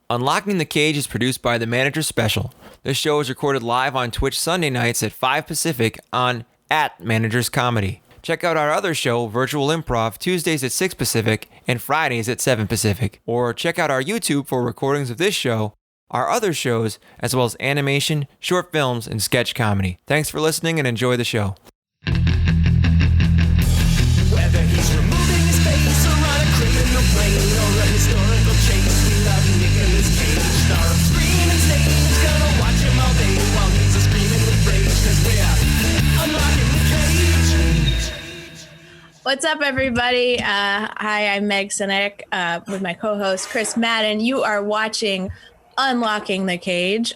Unlocking the Cage is produced by The Manager Special. This show is recorded live on Twitch Sunday nights at 5 Pacific on @Managers Comedy. Check out our other show, Virtual Improv, Tuesdays at 6 Pacific and Fridays at 7 Pacific. Or check out our YouTube for recordings of this show, our other shows, as well as animation, short films, and sketch comedy. Thanks for listening and enjoy the show. Whether he's removing his face or on a criminal plane or a historical chase, we love Nicolas Cage. Star of screaming stage, gonna watch him all day while he's a screaming with rage, 'cause we're unlocking the cage. What's up, everybody? Hi, I'm Meg Sinek with my co-host Chris Madden. You are watching Unlocking the Cage.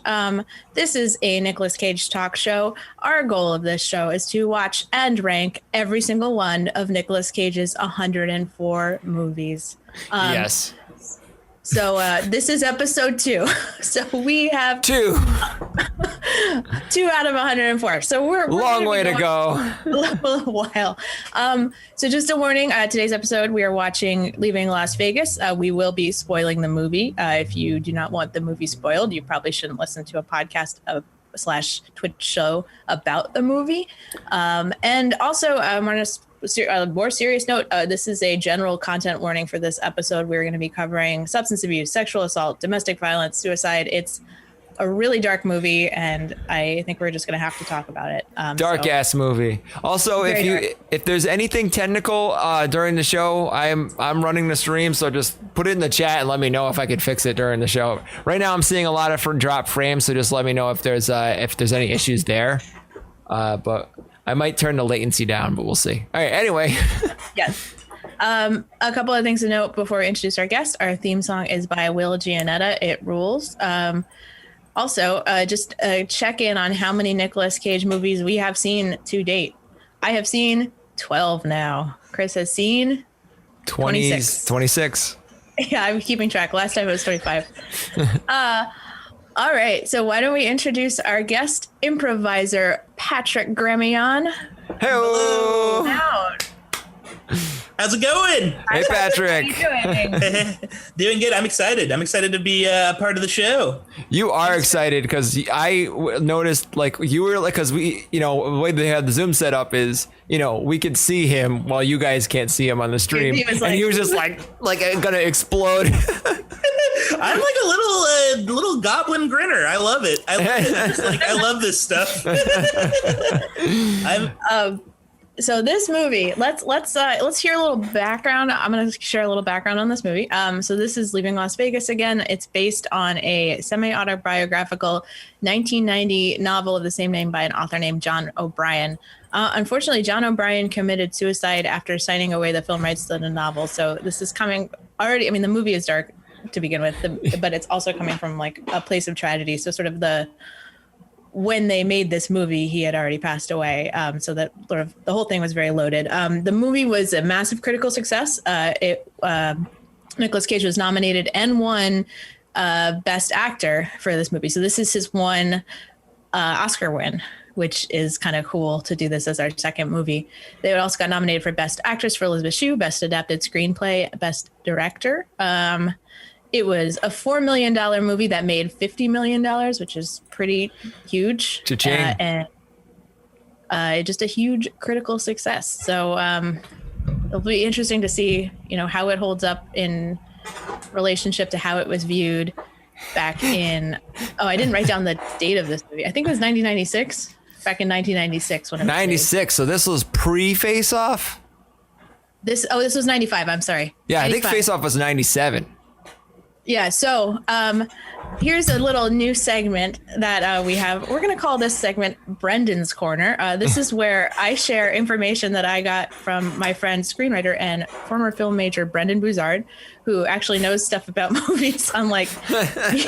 This is a Nicolas Cage talk show. Our goal of this show is to watch and rank every single one of Nicolas Cage's 104 movies. Yes. So this is episode 2. So we have 2. 2 out of 104. So we're Long way to go. A little while. So just a warning, today's episode, we are watching Leaving Las Vegas. We will be spoiling the movie. If you do not want the movie spoiled, you probably shouldn't listen to a podcast / Twitch show about the movie. And also, on a more serious note, this is a general content warning for this episode. We're going to be covering substance abuse, sexual assault, domestic violence, suicide. It's a really dark movie, and I think we're just going to have to talk about it. Dark ass movie. Also, if there's anything technical during the show, I'm running the stream, so just put it in the chat and let me know if I could fix it during the show. Right now, I'm seeing a lot of drop frames, so just let me know if there's any issues there. But I might turn the latency down, but we'll see. All right. Anyway. Yes. A couple of things to note before we introduce our guest. Our theme song is by Will Gianetta. It rules. Also, just check in on how many Nicolas Cage movies we have seen to date. I have seen 12 now. Chris has seen 26. Yeah, I'm keeping track. Last time it was 25. All right. So why don't we introduce our guest, Improvisor Patrick Gremillion. Hello. How's it going? Hey, Patrick. How you doing? Doing good. I'm excited. I'm excited to be a part of the show. You are excited because I noticed you were because we, the way they had the Zoom set up is, we could see him while you guys can't see him on the stream. And he was just like gonna explode. I'm like a little goblin grinner. I love it. I love this stuff. So this movie, let's hear a little background. I'm going to share a little background on this movie. So this is Leaving Las Vegas again. It's based on a semi-autobiographical 1990 novel of the same name by an author named John O'Brien. Unfortunately, John O'Brien committed suicide after signing away the film rights to the novel. So this is coming already. I mean, the movie is dark to begin with, but it's also coming from a place of tragedy. So sort of when they made this movie, he had already passed away. So that sort of the whole thing was very loaded. The movie was a massive critical success. Nicolas Cage was nominated and won Best Actor for this movie. So this is his one Oscar win, which is kind of cool to do this as our second movie. They also got nominated for Best Actress for Elizabeth Shue, Best Adapted Screenplay, Best Director. It was a $4 million movie that made $50 million, which is pretty huge. Cha-ching. And just a huge critical success. So it'll be interesting to see, how it holds up in relationship to how it was viewed back in. Oh, I didn't write down the date of this movie. I think it was 1996. Back in 1996 when it was 96. So this was pre-Face Off? This was 95. I'm sorry. Yeah, 95. I think Face Off was 97. Yeah, so here's a little new segment that we have. We're going to call this segment Brendan's Corner. This is where I share information that I got from my friend, screenwriter, and former film major Brendan Buzard, who actually knows stuff about movies, unlike me.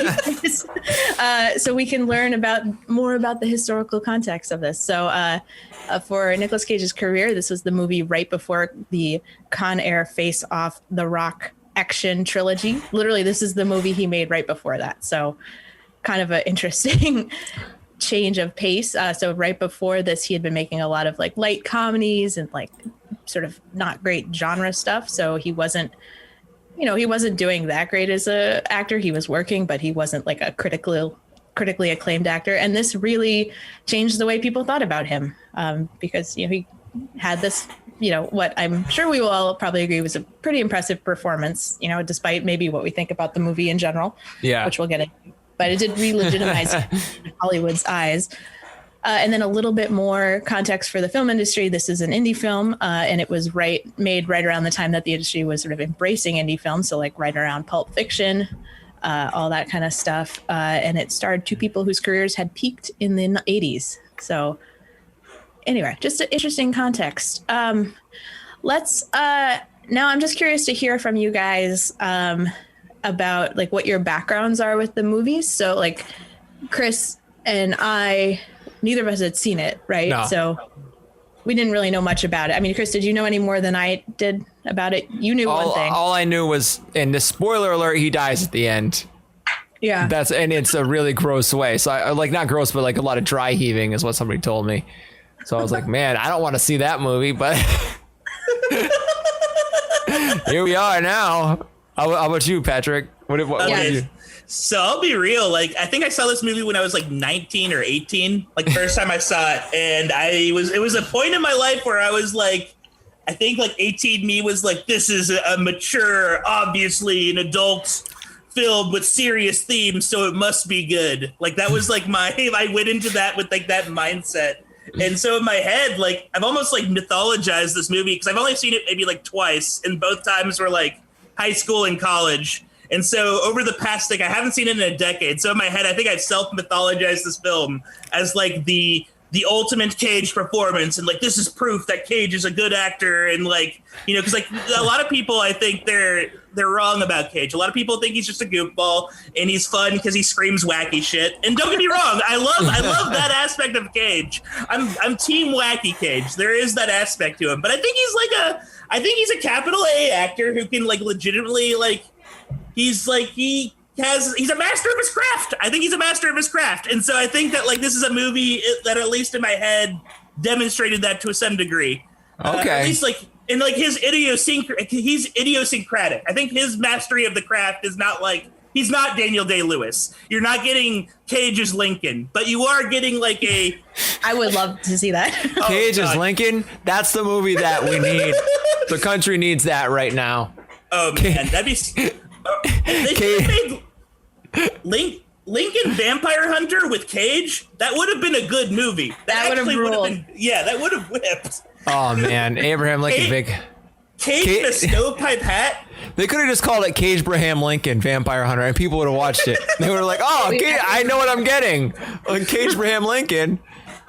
So we can learn more about the historical context of this. So for Nicolas Cage's career, this was the movie right before the Con Air Face Off The Rock action trilogy. Literally, this is the movie he made right before that. So kind of an interesting change of pace. So right before this, he had been making a lot of light comedies and sort of not great genre stuff. So he wasn't he wasn't doing that great as a actor. He was working, but he wasn't like a critically acclaimed actor. And this really changed the way people thought about him, because he had this, what I'm sure we will all probably agree was a pretty impressive performance, despite maybe what we think about the movie in general, which we'll get into. But it did re-legitimize him in Hollywood's eyes. And then a little bit more context for the film industry. This is an indie film, and it was made right around the time that the industry was sort of embracing indie films. So like right around Pulp Fiction, all that kind of stuff. And it starred two people whose careers had peaked in the 80s. So anyway, just an interesting context. Let's now I'm just curious to hear from you guys about like what your backgrounds are with the movies. So like Chris and I, neither of us had seen it, right? No. So we didn't really know much about it. I mean, Chris, did you know any more than I did about it? You knew one thing. All I knew was, and the spoiler alert, he dies at the end. Yeah. And it's a really gross way. So I like, not gross, but like a lot of dry heaving is what somebody told me. So I was like, man, I don't want to see that movie, but here we are now. How about you, Patrick? What did you? So I'll be real. Like, I think I saw this movie when I was like 19 or 18, like first time I saw it. And it was a point in my life where I was like, I think like 18 me was like, this is a mature, obviously an adult film with serious themes. So it must be good. Like that was like I went into that with like that mindset. And so in my head, like I've almost like mythologized this movie because I've only seen it maybe like twice. And both times were like high school and college. And so over the past, like, I haven't seen it in a decade. So in my head, I think I've self-mythologized this film as like the ultimate Cage performance. And like, this is proof that Cage is a good actor. And like, because like a lot of people, I think they're wrong about Cage. A lot of people think he's just a goofball and he's fun because he screams wacky shit. And don't get me wrong, I love that aspect of Cage. I'm team wacky Cage. There is that aspect to him. But I think he's a capital A actor who can like legitimately like, he's a master of his craft. I think he's a master of his craft. And so I think that like this is a movie that at least in my head demonstrated that to some degree. Okay. At least like in like he's idiosyncratic. I think his mastery of the craft is not like, he's not Daniel Day-Lewis. You're not getting Cage's Lincoln, but you are getting like a... I would love to see that. Cage's Lincoln? That's the movie that we need. The country needs that right now. Oh man, that'd be... They could have made Lincoln Vampire Hunter with Cage. That would have been a good movie. That would have ruled. That would have whipped. Oh man, Abraham Lincoln, Cage in a stovepipe hat. They could have just called it Cage Braham Lincoln Vampire Hunter, and people would have watched it. They were like, "Oh, I know what I'm getting." Like Cage Braham Lincoln.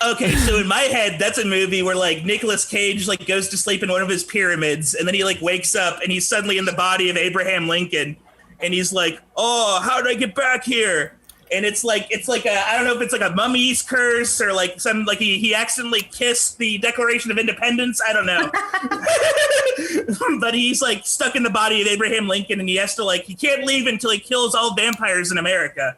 Okay, so in my head, that's a movie where like Nicolas Cage like goes to sleep in one of his pyramids, and then he like wakes up and he's suddenly in the body of Abraham Lincoln, and he's like, "Oh, how did I get back here?" And it's like I don't know if it's like a mummy's curse or like some like he accidentally kissed the Declaration of Independence. I don't know, but he's like stuck in the body of Abraham Lincoln, and he has to he can't leave until he kills all vampires in America.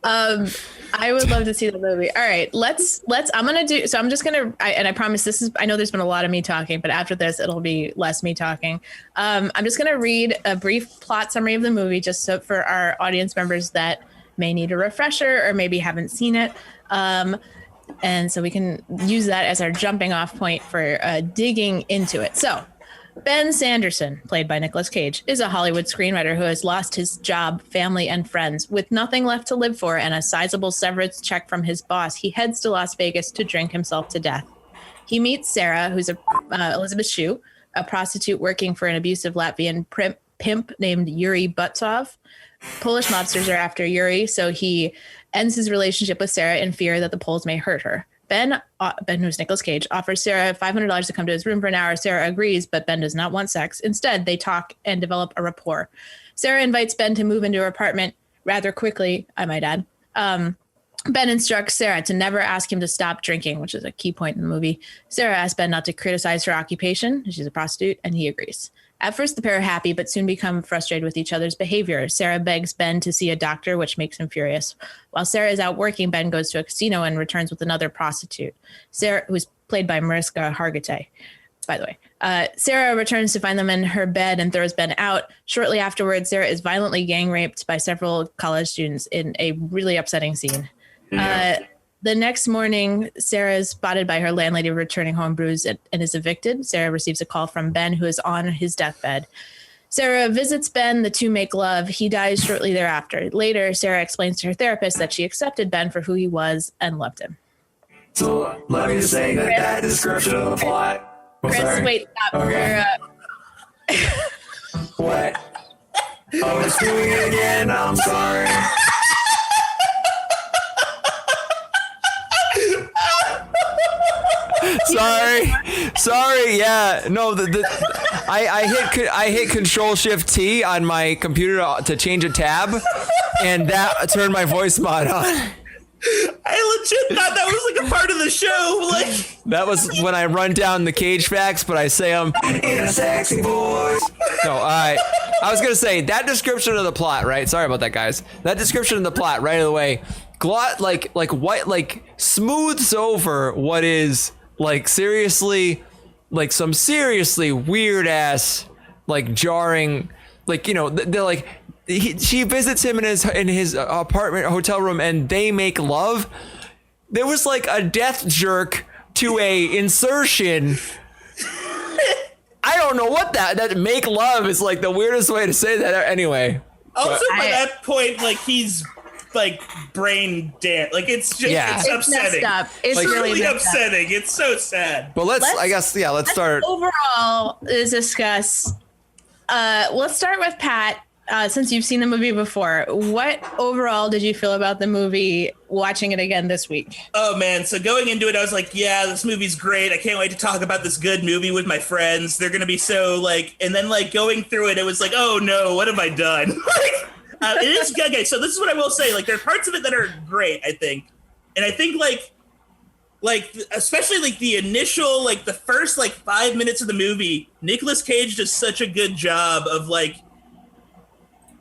I would love to see the movie. All right, let's I'm just gonna I promise I know there's been a lot of me talking, but after this it'll be less me talking. I'm just gonna read a brief plot summary of the movie just so for our audience members that may need a refresher or maybe haven't seen it. And so we can use that as our jumping off point for digging into it. So Ben Sanderson, played by Nicolas Cage, is a Hollywood screenwriter who has lost his job, family, and friends. With nothing left to live for and a sizable severance check from his boss, he heads to Las Vegas to drink himself to death. He meets Sarah, who's Elizabeth Shue, a prostitute working for an abusive Latvian pimp named Yuri Butsov. Polish mobsters are after Yuri, so he ends his relationship with Sarah in fear that the Poles may hurt her. Ben, who's Nicolas Cage, offers Sarah $500 to come to his room for an hour. Sarah agrees, but Ben does not want sex. Instead, they talk and develop a rapport. Sarah invites Ben to move into her apartment rather quickly, I might add. Ben instructs Sarah to never ask him to stop drinking, which is a key point in the movie. Sarah asks Ben not to criticize her occupation. She's a prostitute, and he agrees. At first, the pair are happy, but soon become frustrated with each other's behavior. Sarah begs Ben to see a doctor, which makes him furious. While Sarah is out working, Ben goes to a casino and returns with another prostitute, Sarah, who's played by Mariska Hargitay. by the way. Sarah returns to find them in her bed and throws Ben out. Shortly afterwards, Sarah is violently gang raped by several college students in a really upsetting scene. The next morning, Sarah is spotted by her landlady returning home bruised and is evicted. Sarah receives a call from Ben, who is on his deathbed. Sarah visits Ben. The two make love. He dies shortly thereafter. Later, Sarah explains to her therapist that she accepted Ben for who he was and loved him. So let me just say that description of the plot. Chris, wait, stop. Okay. What? Oh, it's doing it again. I'm sorry. Sorry. Yeah, no. I hit Control Shift T on my computer to change a tab, and that turned my voice mod on. I legit thought that was like a part of the show. Like that was when I run down the Cage facts, but I say them in a sexy voice. No, I was gonna say that description of the plot, right? Sorry about that, guys. That description of the plot, right away, smooths over what is like seriously, like some seriously weird ass, like jarring, like, you know, they're like. She visits him in his apartment hotel room and they make love. There was like a death jerk to a insertion. I don't know what that make love is like the weirdest way to say that anyway. Also by that point, like he's like brain dead. Like it's just it's upsetting. Messed up. It's like, really upsetting. It's so sad. But let's start. Overall, discuss. Let's start with Pat. Since you've seen the movie before, what overall did you feel about the movie watching it again this week? Oh, man. So going into it, I was like, yeah, this movie's great. I can't wait to talk about this good movie with my friends. They're going to be so like, and then like going through it, it was like, oh no, what have I done? It is okay. So this is what I will say. Like there are parts of it that are great, I think. And I think like especially like the initial, like the first like 5 minutes of the movie, Nicolas Cage does such a good job of like,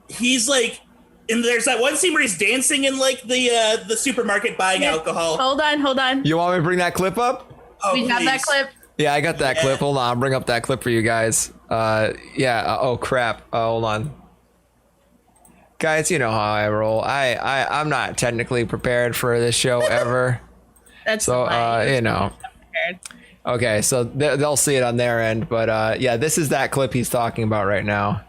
he's like, and there's that one scene where he's dancing in like the supermarket buying alcohol. Hold on. You want me to bring that clip up? Oh, we have that clip. Yeah, I got that clip. Hold on, I'll bring up that clip for you guys. Oh crap. Hold on. Guys, you know how I roll. I'm not technically prepared for this show ever. That's so you know. Okay, so they'll see it on their end, but yeah, this is that clip he's talking about right now.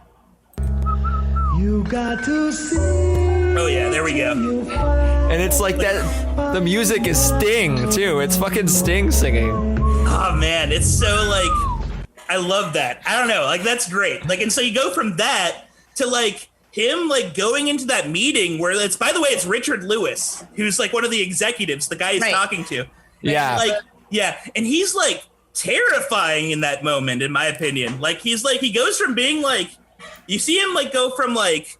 You got to see. Oh yeah, there we go. And it's like that. The music is Sting too. It's fucking Sting singing. Oh man, it's so like, I love that. I don't know, like that's great. Like, and so you go from that to like him like going into that meeting where it's, by the way, it's Richard Lewis, who's like one of the executives, the guy he's talking to. Yeah. And, like, yeah, and he's like terrifying in that moment, in my opinion. Like he's like, he goes from being like, you see him like go from like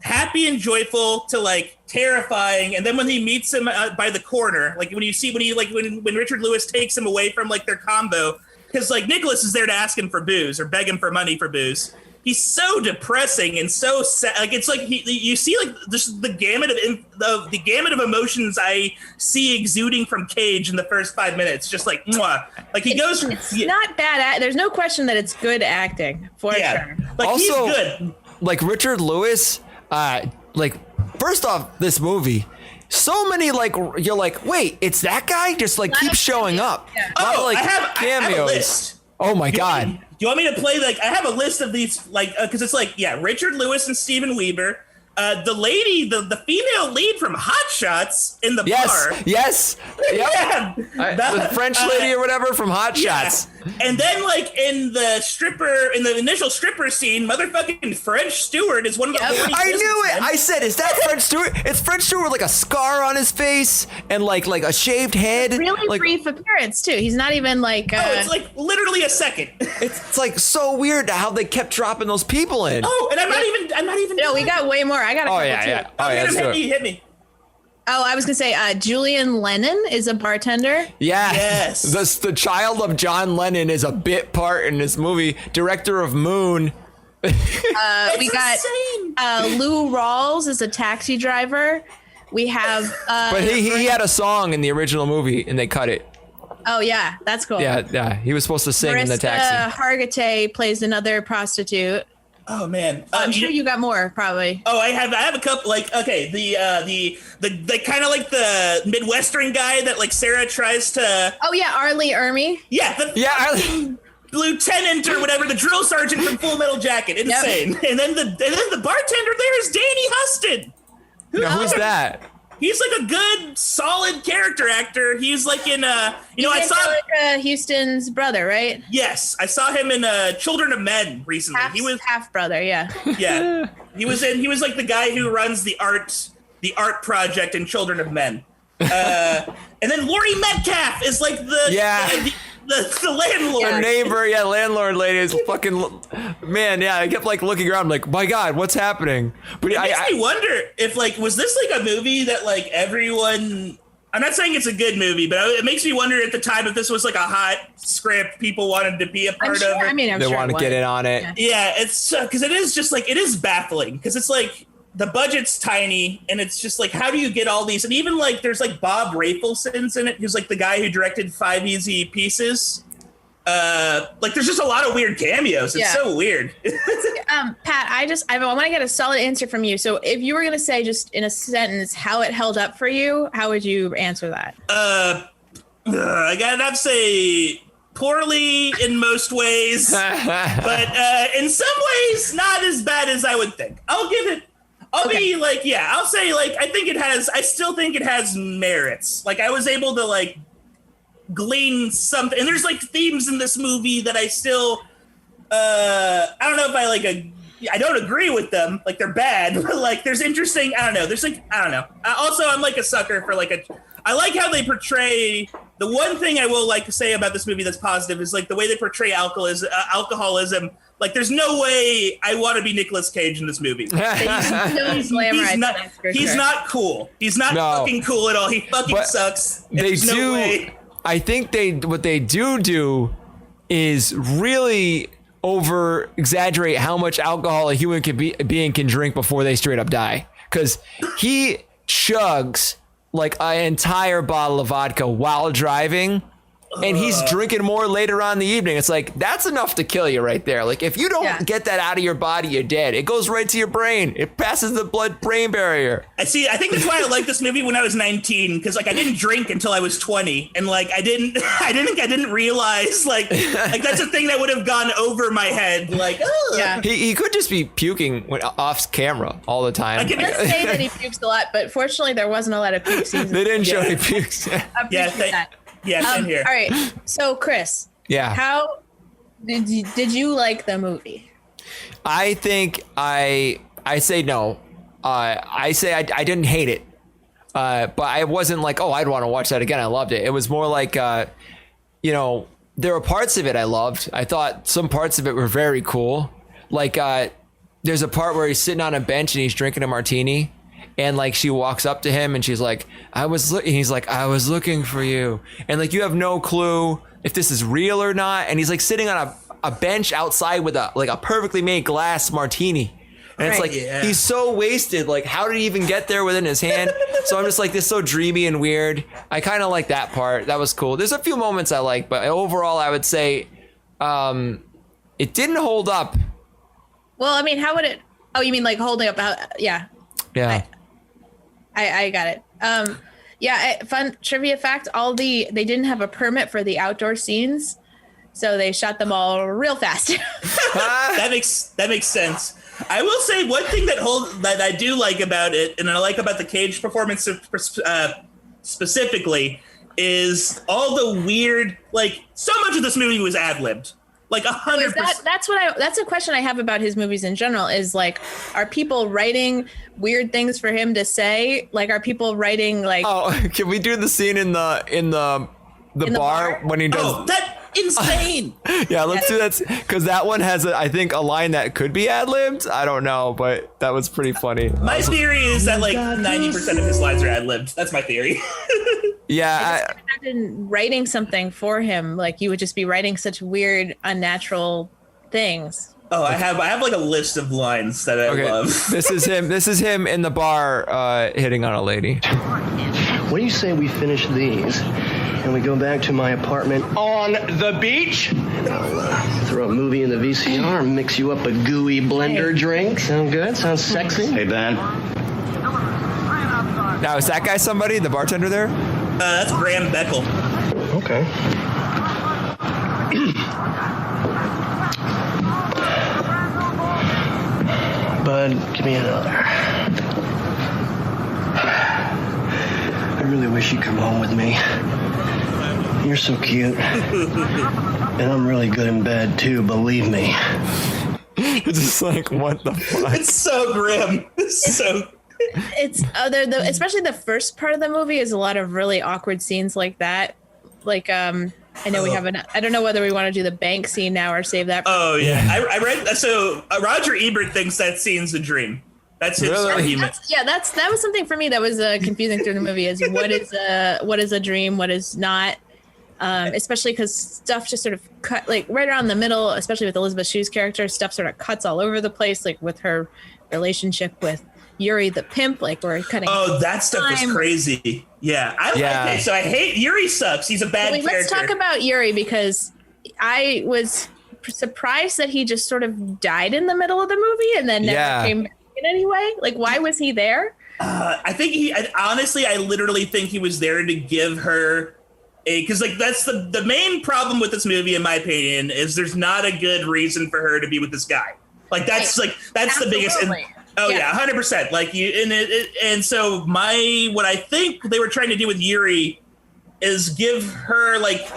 happy and joyful to like terrifying, and then when he meets him by the corner, like when Richard Lewis takes him away from like their combo, because like Nicholas is there to ask him for booze or beg him for money for booze. He's so depressing and so sad. Like it's like you see like just the gamut of emotions I see exuding from Cage in the first 5 minutes. Just like mwah. Like he goes from it's not bad. There's no question that it's good acting for sure. Like also, he's good. Like Richard Lewis, like first off, this movie, so many like you're like, wait, it's that guy? Just like keeps showing up. Yeah. Oh, like I have a list. Oh my god. Do you want me to play like I have a list of these like because it's like Richard Lewis and Steven Weber, the lady, the female lead from Hot Shots in the bar. Yes. Yep. The French lady or whatever from Hot Shots. And then like in the initial stripper scene, motherfucking French Stewart is one of the I knew it. I said, is that French Stewart? It's French Stewart with like a scar on his face and like a shaved head. Really like, brief appearance too. He's not even like it's like literally a second. It's like so weird how they kept dropping those people in. Oh, and I'm not even No, we got way more. I got a couple too. Oh yeah, hit me. Oh, I was gonna say Julian Lennon is a bartender. Yeah. Yes. The child of John Lennon is a bit part in this movie. Director of Moon. We got Lou Rawls is a taxi driver. We have but he had a song in the original movie and they cut it. Oh yeah, that's cool. Yeah. He was supposed to sing in the taxi. Hargitay plays another prostitute. Oh man, I'm sure you got more probably. Oh, I have a couple. Like, okay, the kind of like the Midwestern guy that like Sarah tries to. Oh yeah, Arlie Ermy. Yeah, lieutenant or whatever, the drill sergeant from Full Metal Jacket. Insane. Yep. And then the bartender there is Danny Huston. Who's that? He's like a good, solid character actor. He's like in I saw Houston's brother, right? Yes, I saw him in Children of Men recently. He was half brother, yeah. Yeah, he was like the guy who runs the art project in Children of Men. And then Laurie Metcalf is like the landlord. Her neighbor, landlord lady is fucking, man, I kept like looking around like, my God, what's happening? But it makes me wonder if like, was this like a movie that like everyone, I'm not saying it's a good movie, but it makes me wonder at the time if this was like a hot script people wanted to be a part of. I mean, they want to get in on it. Yeah, it's because it is just like, it is baffling because it's like, the budget's tiny, and it's just like, how do you get all these? And even like, there's like Bob Rafelson's in it, who's like the guy who directed 5 Easy Pieces. Like, there's just a lot of weird cameos. It's so weird. Pat, I want to get a solid answer from you. So, if you were gonna say just in a sentence how it held up for you, how would you answer that? I gotta have to say poorly in most ways, but in some ways not as bad as I would think. I'll be like, I'll say like, I still think it has merits. Like, I was able to like glean something, and there's like themes in this movie that I still, I don't know if I don't agree with them. Like, they're bad, but like, there's interesting, I don't know. Also, I'm like a sucker for like I like how they portray, the one thing I will like to say about this movie that's positive is like the way they portray alcoholism. Like, there's no way I want to be Nicolas Cage in this movie. He's not cool. He's not fucking cool at all. He fucking sucks. I think what they do is really over exaggerate how much alcohol a human being can drink before they straight up die. Because he chugs like an entire bottle of vodka while driving. And he's drinking more later on in the evening. It's like, that's enough to kill you right there. Like, if you don't get that out of your body, you're dead. It goes right to your brain. It passes the blood-brain barrier. I think that's why I liked this movie when I was 19, because like I didn't drink until I was 20, and like I didn't realize like that's a thing that would have gone over my head. Like, he could just be puking off camera all the time. I can say that he pukes a lot, but fortunately there wasn't a lot of puke scenes. They didn't show any pukes. Yeah, same here. All right, so Chris. Yeah. How did you like the movie? I think I say no. I say I didn't hate it, but I wasn't like, oh, I'd want to watch that again. I loved it. It was more like, there were parts of it I loved. I thought some parts of it were very cool. Like, there's a part where he's sitting on a bench and he's drinking a martini. And like, she walks up to him and she's like, he's like, I was looking for you. And like, you have no clue if this is real or not. And he's like sitting on a bench outside with a perfectly made glass martini. And it's like, he's so wasted. Like, how did he even get there within his hand? So I'm just like, this is so dreamy and weird. I kind of like that part. That was cool. There's a few moments I like, but overall I would say, it didn't hold up. Well, I mean, how would it, oh, you mean like holding up? Yeah. I got it. Fun trivia fact, they didn't have a permit for the outdoor scenes, so they shot them all real fast. That makes sense. I will say one thing that I do like about it, and I like about the Cage performance specifically, is all the weird, like, so much of this movie was ad-libbed. Like 100%. That's a question I have about his movies in general, is like, are people writing weird things for him to say? Like, are people writing like, oh, can we do the scene in the bar when he does? Oh, that's insane. Yeah, let's do that, because that one has I think a line that could be ad-libbed. I don't know, but that was pretty funny. My theory is that like 90% of his lines are ad-libbed. That's my theory. Yeah, I imagine writing something for him, like you would just be writing such weird, unnatural things. Oh, I have like a list of lines that I love. This is him in the bar hitting on a lady. What do you say we finish these? and we go back to my apartment on the beach. I'll throw a movie in the VCR and mix you up a gooey blender drink. Sound good? Sounds sexy? Hey, Ben. Now, is that guy somebody, the bartender there? That's Graham Beckel. Okay. Bud, give me another. I really wish you'd come home with me. You're so cute. And I'm really good in bed, too, believe me. It's just like, what the fuck? It's so grim. It's especially the first part of the movie is a lot of really awkward scenes like that. Like, I know we have I don't know whether we want to do the bank scene now or save that. Oh, yeah. I read, so Roger Ebert thinks that scene's a dream. That's his argument. That was something for me that was confusing through the movie is what is a dream, what is not. Especially because stuff just sort of cut like right around the middle, especially with Elizabeth Shue's character, stuff sort of cuts all over the place, like with her relationship with Yuri the pimp, like we're cutting. Oh, that stuff was crazy. Yeah. Okay, so I hate Yuri sucks. He's a bad character. Let's talk about Yuri because I was surprised that he just sort of died in the middle of the movie and then never came back in any way. Like, why was he there? I think I literally think he was there to give her because like that's the main problem with this movie, in my opinion, is there's not a good reason for her to be with this guy. Like that's the biggest. Oh yeah, 100%. Like you, and so what I think they were trying to do with Yuri is give her like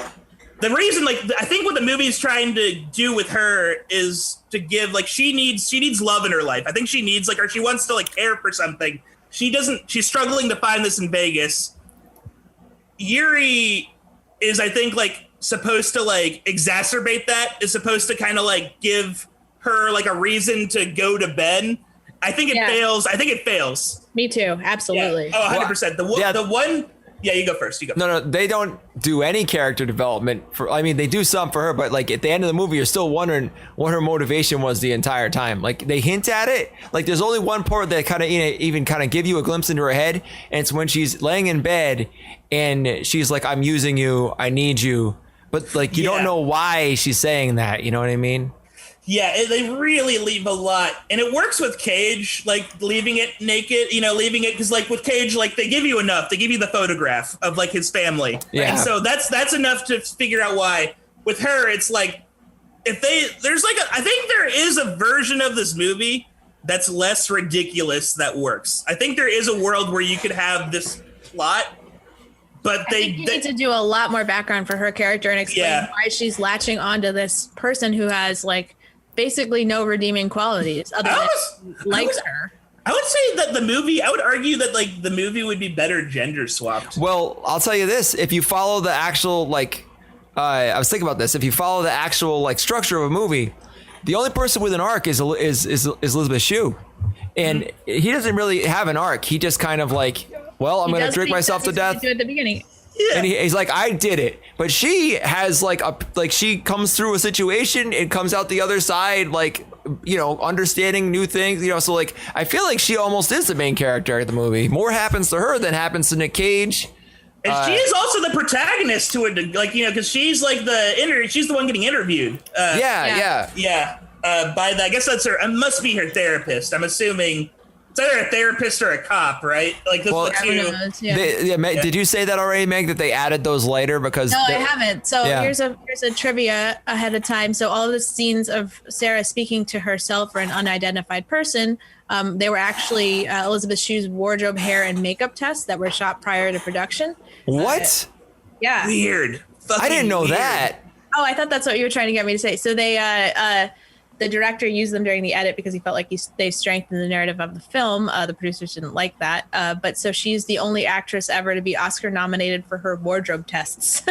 the reason. Like I think what the movie is trying to do with her is to give like she needs love in her life. I think she needs or she wants to like care for something. She's struggling to find this in Vegas. Yuri is I think like supposed to like exacerbate that. Is supposed to kind of like give her like a reason to go to bed. I think it fails. I think it fails. Me too. Absolutely. Yeah. Oh, 100%. The one. Yeah, you go first. You go. No, they don't do any character development they do some for her, but like at the end of the movie, you're still wondering what her motivation was the entire time. Like they hint at it. Like there's only one part that kind of even kind of give you a glimpse into her head, and it's when she's laying in bed and she's like, "I'm using you. I need you," but like you don't know why she's saying that. You know what I mean? Yeah, they really leave a lot. And it works with Cage, like leaving it naked, leaving it because like with Cage, like they give you enough. They give you the photograph of like his family. Yeah. And so that's enough to figure out why. With her, it's like I think there is a version of this movie that's less ridiculous that works. I think there is a world where you could have this plot, but they need to do a lot more background for her character and explain why she's latching onto this person who has like basically no redeeming qualities other than likes her. I would say that I would argue that like the movie would be better gender swapped. Well, I'll tell you this, if you follow the actual I was thinking about this, if you follow the actual like structure of a movie, the only person with an arc is Elizabeth Shue. And he doesn't really have an arc. He just kind of like, well, I'm going to drink myself to death. At the beginning. Yeah. And he's like, I did it. But she has she comes through a situation and comes out the other side, understanding new things, so like, I feel like she almost is the main character of the movie. More happens to her than happens to Nic Cage. And she is also the protagonist to it, because she's like she's the one getting interviewed. Yeah. I guess that's her. It must be her therapist. I'm assuming. It's either a therapist or a cop, right? Like the two. Did you say that already, Meg? That they added those later because I haven't. So here's a trivia ahead of time. So all the scenes of Sarah speaking to herself or an unidentified person, they were actually Elizabeth Shue's wardrobe, hair, and makeup tests that were shot prior to production. What? Yeah. Weird. I didn't know that. Oh, I thought that's what you were trying to get me to say. So they the director used them during the edit because he felt like they strengthened the narrative of the film. The producers didn't like that. But so she's the only actress ever to be Oscar nominated for her wardrobe tests.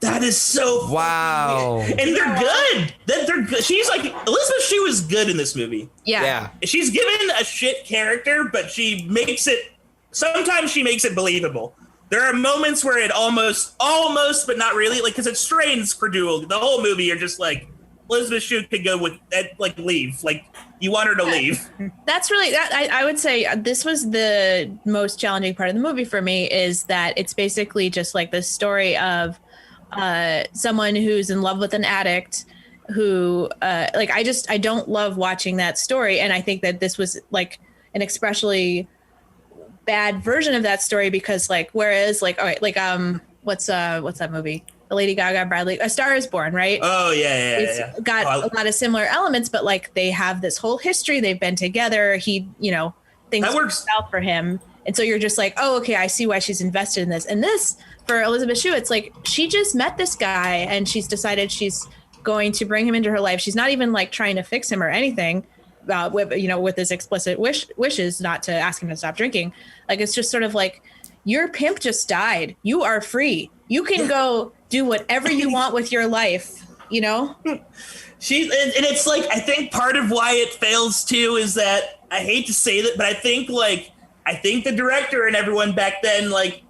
That is so funny. Wow. And they're good. They're good. She's like, Elizabeth Shue is good in this movie. Yeah. She's given a shit character, but sometimes she makes it believable. There are moments where it almost, but not really, like, because it strains credulity. The whole movie, you're just like Elizabeth Shue could go with that, like leave. Like you want her to leave. That's really that. I would say this was the most challenging part of the movie for me, is that it's basically just like this story of someone who's in love with an addict who like I don't love watching that story, and I think that this was like an especially bad version of that story because like whereas like all right like what's that movie, the Lady Gaga Bradley, A Star Is Born, right? Oh yeah. It's got a lot of similar elements, but like they have this whole history, they've been together, he things that works out for him, and so you're just like, oh okay, I see why she's invested in this. And this for Elizabeth Shue, it's like she just met this guy and she's decided she's going to bring him into her life. She's not even like trying to fix him or anything with his explicit wishes not to ask him to stop drinking. Like it's just sort of like, your pimp just died, you are free, you can go do whatever you want with your life, She's and it's like I think part of why it fails too is that I hate to say that, but I think the director and everyone back then I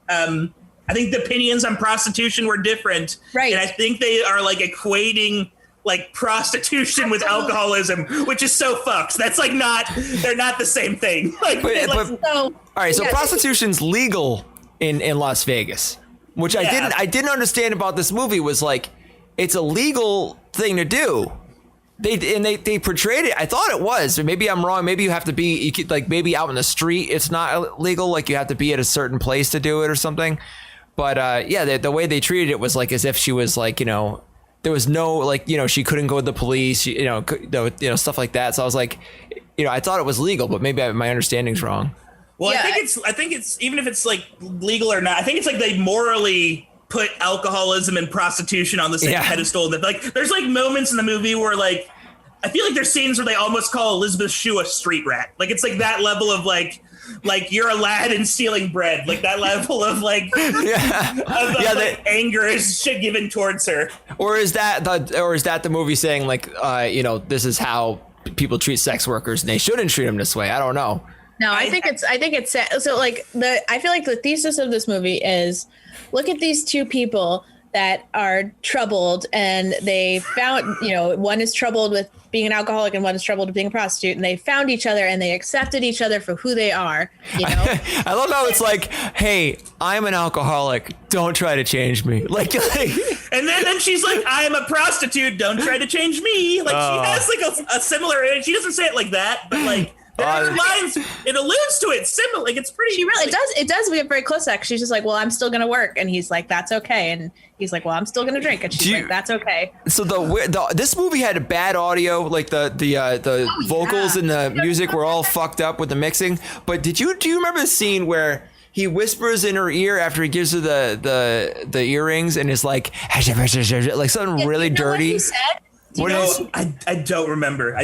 think the opinions on prostitution were different. Right. And I think they are like equating like prostitution with alcoholism, which is so fucked. That's like they're not the same thing. All right. So prostitution's legal in Las Vegas, which I didn't understand about this movie was like, it's a legal thing to do. They portrayed it. I thought it was, or maybe I'm wrong. Maybe you have to be, maybe out in the street, it's not legal. Like you have to be at a certain place to do it or something. But the way they treated it was like as if she was like, there was no like, she couldn't go to the police, stuff like that. So I was like, I thought it was legal, but maybe my understanding's wrong. Well, yeah, I think it's even if it's like legal or not, I think it's like they morally put alcoholism and prostitution on the same pedestal. That like there's like moments in the movie where like I feel like there's scenes where they almost call Elizabeth Shue a street rat. Like it's like that level of like you're Aladdin stealing bread, like that level of like anger is shit given towards her. Or is that the movie saying like this is how people treat sex workers and they shouldn't treat them this way? I don't know. No, I think it's so like I feel like the thesis of this movie is, look at these two people that are troubled, and they found, one is troubled with being an alcoholic and one is troubled with being a prostitute, and they found each other and they accepted each other for who they are. I love how it's like, hey, I'm an alcoholic, don't try to change me. Like and then she's like, I am a prostitute, don't try to change me. Like she has like a similar, she doesn't say it like that, but like her lines, it alludes to it similar. Like it's pretty. She really does. It does get very close. Actually, she's just like, "Well, I'm still gonna work," and he's like, "That's okay." And he's like, "Well, I'm still gonna drink," and she's like, "That's okay." So this movie had a bad audio, like the vocals and the music were all fucked up with the mixing. But do you remember the scene where he whispers in her ear after he gives her the earrings and is like something really dirty? I don't remember.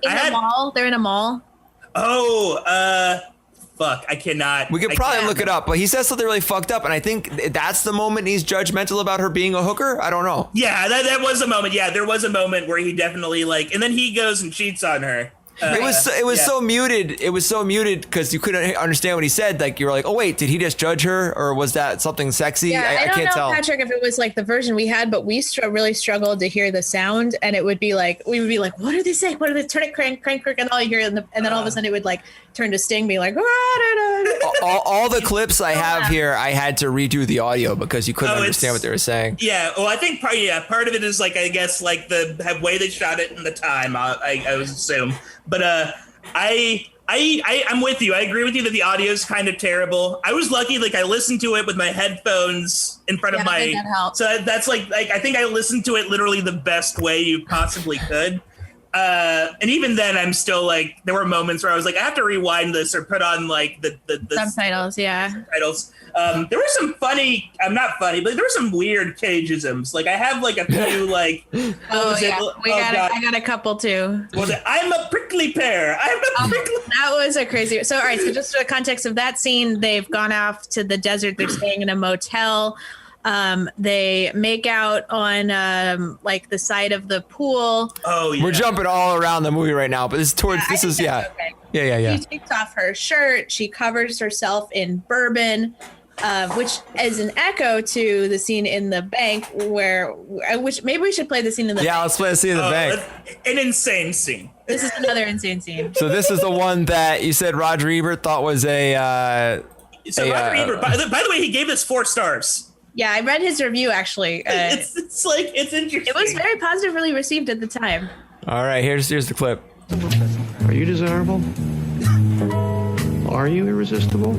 They're in a mall. Oh, fuck! I cannot. We could probably look it up, but he says something really fucked up, and I think that's the moment he's judgmental about her being a hooker. I don't know. Yeah, that was a moment. Yeah, there was a moment where he definitely and then he goes and cheats on her. It was so muted. It was so muted because you couldn't understand what he said. Like you were like, oh wait, did he just judge her, or was that something sexy? Yeah, I can't don't know, tell. Patrick, if it was like the version we had, but we really struggled to hear the sound, and it would be like we would be like, what are they saying? What are they? Turn it, crank, and all you hear, and then all of a sudden it would like turn to Sting, be like, all the clips I have here, I had to redo the audio because you couldn't understand what they were saying. Yeah, well, I think part of it is like I guess like the way they shot it in the time. I would assume, but I'm with you. I agree with you that the audio is kind of terrible. I was lucky, like I listened to it with my headphones in front of my. So that's like I think I listened to it literally the best way you possibly could. And even then, I'm still like, there were moments where I was like, I have to rewind this or put on like the subtitles. Yeah. Subtitles. There were some funny, not funny, but there were some weird Cageisms. Like I have like a few like. I got a couple too. Was it? I'm a prickly pear. That was a crazy. So all right. So just for the context of that scene, they've gone off to the desert. They're staying in a motel. They make out on like the side of the pool. Oh, yeah. We're jumping all around the movie right now, but this is okay. Yeah. She takes off her shirt. She covers herself in bourbon. which is an echo to the scene in the bank which maybe we should play the scene in the bank. Yeah, let's play the scene in the bank. An insane scene. This is another insane scene. So this is the one that you said Roger Ebert thought was Roger Ebert, by the way, he gave this 4 stars. Yeah, I read his review actually. It's interesting. It was very positively received at the time. All right, here's the clip. Are you desirable? Are you irresistible?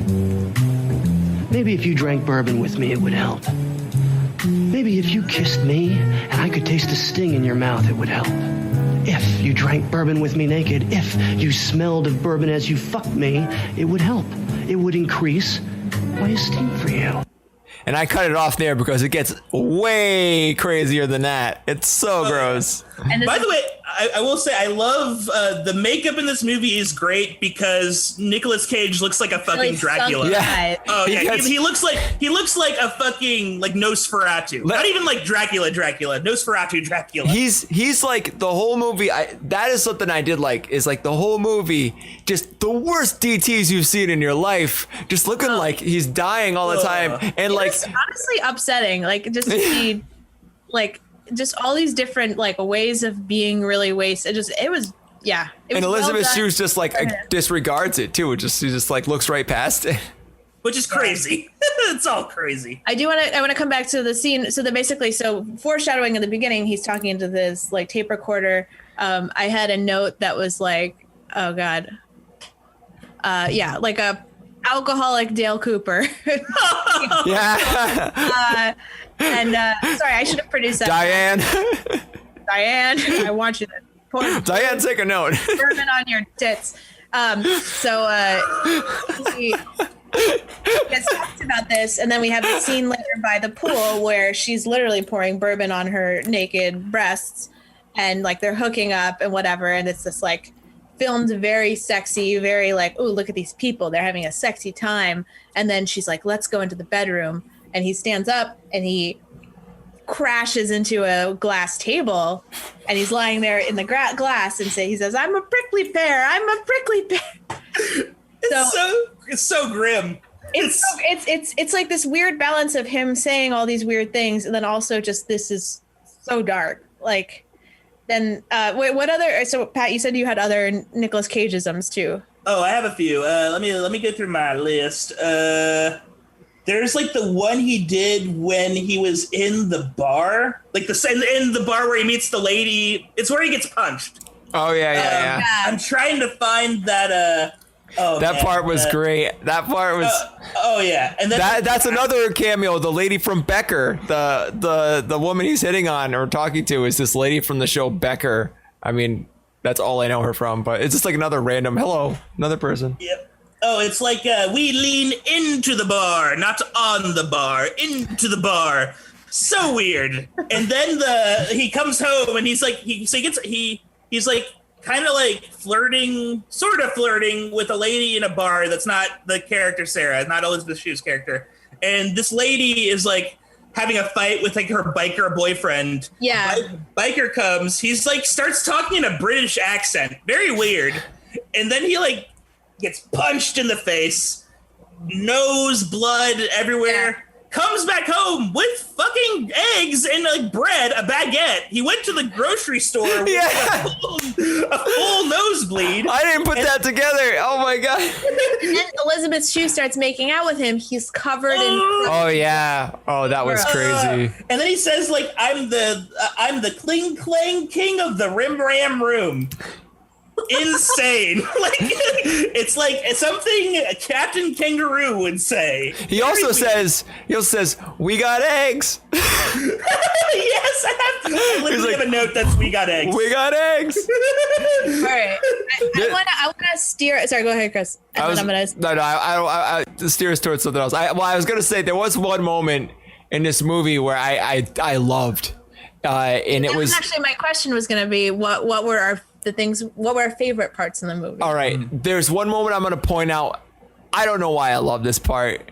Maybe if you drank bourbon with me, it would help. Maybe if you kissed me and I could taste the sting in your mouth, it would help. If you drank bourbon with me naked, if you smelled of bourbon as you fucked me, it would help. It would increase my esteem for you. And I cut it off there because it gets way crazier than that. It's so gross. And by the way, I will say I love the makeup in this movie is great because Nicolas Cage looks like a fucking really Dracula. Yeah. Oh yeah, He he looks like a fucking like Nosferatu. Not even like Dracula, Nosferatu, Dracula. He's like the whole movie. That is something I did like. Is like the whole movie, just the worst DTs you've seen in your life. Just looking like he's dying all the time, and like it's honestly upsetting. Like just to see, like just all these different like ways of being really wasted. It was. And Elizabeth Shue's just like disregards it too. She just like looks right past it. Which is crazy. It's all crazy. I want to come back to the scene. So foreshadowing in the beginning, he's talking into this like tape recorder. I had a note that was like, oh God. Like a alcoholic Dale Cooper. Yeah. Sorry, I should have produced that. Diane, I want you to pour Diane, take a note. bourbon on your tits. He gets talked about this, and then we have the scene later by the pool where she's literally pouring bourbon on her naked breasts, and like they're hooking up and whatever, and it's just like filmed very sexy, very like, oh, look at these people, they're having a sexy time. And then she's like, let's go into the bedroom, and he stands up and he crashes into a glass table, and he's lying there in the glass and he says, I'm a prickly pear. It's so grim. It's like this weird balance of him saying all these weird things, and then also just this is so dark. Like, then what other? So Pat, you said you had other Nicolas Cage-isms too. Oh, I have a few. Let me go through my list. There's like the one he did when he was in the bar, like in the bar where he meets the lady. It's where he gets punched. Oh yeah. I'm trying to find that. That part was great. That part was. Oh yeah, and then that's another cameo. The lady from Becker, the woman he's hitting on or talking to, is this lady from the show Becker. I mean, that's all I know her from. But it's just like another person. Yep. Oh, it's like we lean into the bar, not on the bar, into the bar. So weird. And then he comes home and he's like he's like kind of like sort of flirting with a lady in a bar that's not the character Sarah, not Elizabeth Shue's character. And this lady is like having a fight with like her biker boyfriend. Yeah. Biker comes, he's like starts talking in a British accent, very weird. And then he like gets punched in the face, nose, blood everywhere. Comes back home with fucking eggs and like bread, a baguette. He went to the grocery store with a full nosebleed. I didn't put that together. Oh my God. And then Elizabeth Shue starts making out with him. He's covered in. Oh yeah. Oh, that was crazy. And then he says like, I'm the cling clang king of the rim ram room. Insane. Like it's like something Captain Kangaroo would say. He also says we got eggs. Yes, I literally have a note that's we got eggs. We got eggs. All right. I want to steer. Sorry, go ahead, Chris. I steer us towards something else. I was gonna say there was one moment in this movie where I loved, and it was actually my question was gonna be what were our favorite parts in the movie? All right. There's one moment I'm going to point out. I don't know why I love this part.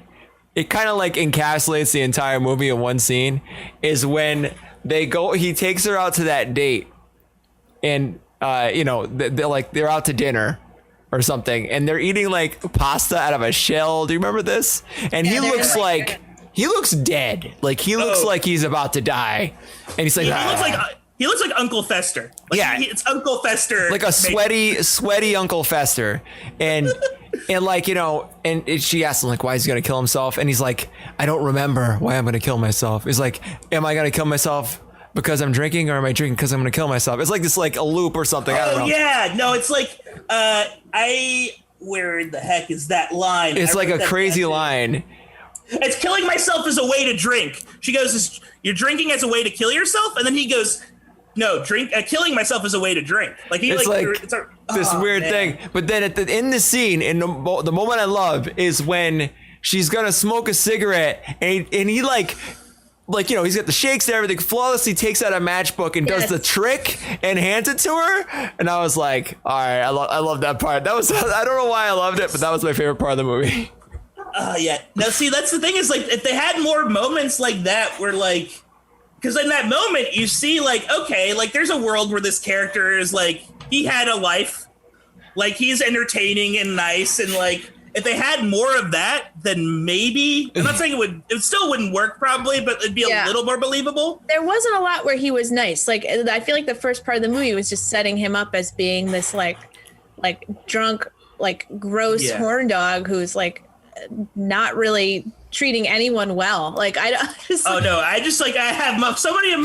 It kind of like encapsulates the entire movie in one scene, is when he takes her out to that date, and they're out to dinner, or something, and they're eating like pasta out of a shell. Do you remember this? And he looks like he looks dead. Like he looks like he's about to die. And he's like, he looks like Uncle Fester. Like, it's Uncle Fester, like a sweaty Uncle Fester. And like, you know, and she asked him like why he's gonna kill himself, and he's like, I don't remember why I'm gonna kill myself. He's like, am I gonna kill myself because I'm drinking, or am I drinking because I'm gonna kill myself? It's like this, like a loop or something. I don't know. Yeah, no, it's like where the heck is that line? It's like a crazy line. It's killing myself as a way to drink. She goes, you're drinking as a way to kill yourself? And then he goes, no, killing myself as a way to drink. Like it's this weird thing. But then in the scene, in the moment I love is when she's gonna smoke a cigarette, and he like, you know, he's got the shakes and everything, flawlessly takes out a matchbook and does the trick and hands it to her. And I was like, all right, I love that part. That was, I don't know why I loved it, but that was my favorite part of the movie. Yeah. Now, see, that's the thing is, like, if they had more moments like that where, like, because in that moment you see, like, okay, like, there's a world where this character is, like, he had a life. Like, he's entertaining and nice. And, like, if they had more of that, then maybe, I'm not saying it still wouldn't work probably, but it'd be a little more believable. There wasn't a lot where he was nice. Like, I feel like the first part of the movie was just setting him up as being this, like drunk, like, gross horn dog who's, like, not really treating anyone well. Like I have so many of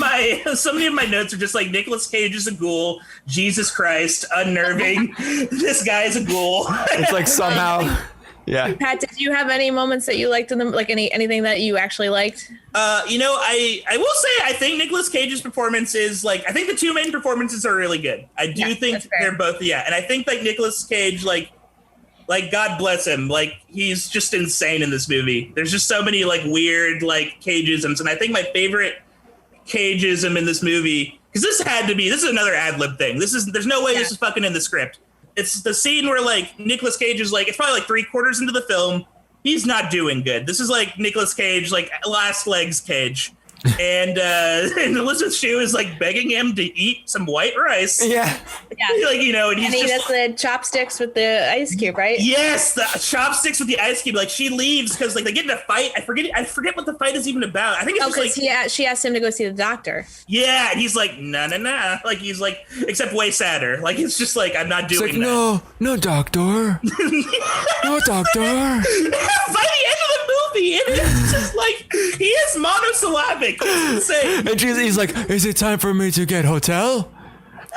my notes are just like Nicolas Cage is a ghoul, Jesus Christ, unnerving. This guy is a ghoul. It's like somehow. Yeah. Pat, did you have any moments that you liked in them? Like anything that you actually liked? You know, I will say I think Nicolas Cage's performance is like, I think the two main performances are really good. I do think they're both, and I think like Nicolas Cage, like God bless him, like he's just insane in this movie. There's just so many like weird like Cageisms, and I think my favorite Cageism in this movie, because this is another ad lib thing. There's no way this is fucking in the script. It's the scene where like Nicolas Cage is like, it's probably like 3/4 into the film. He's not doing good. This is like Nicolas Cage, like last legs Cage. And Elizabeth Shue is like begging him to eat some white rice. Yeah. Like, you know, and he does the chopsticks with the ice cube, right? Yes, the chopsticks with the ice cube. Like she leaves because like they get in a fight. I forget what the fight is even about. I think it's just like she asked him to go see the doctor. Yeah, and he's like, no. Like he's like, except way sadder. Like it's just like, I'm not doing like, that. No, doctor. No, doctor. By the end of the movie, it is just like he is monosyllabic. It's insane. And he's like, is it time for me to get hotel?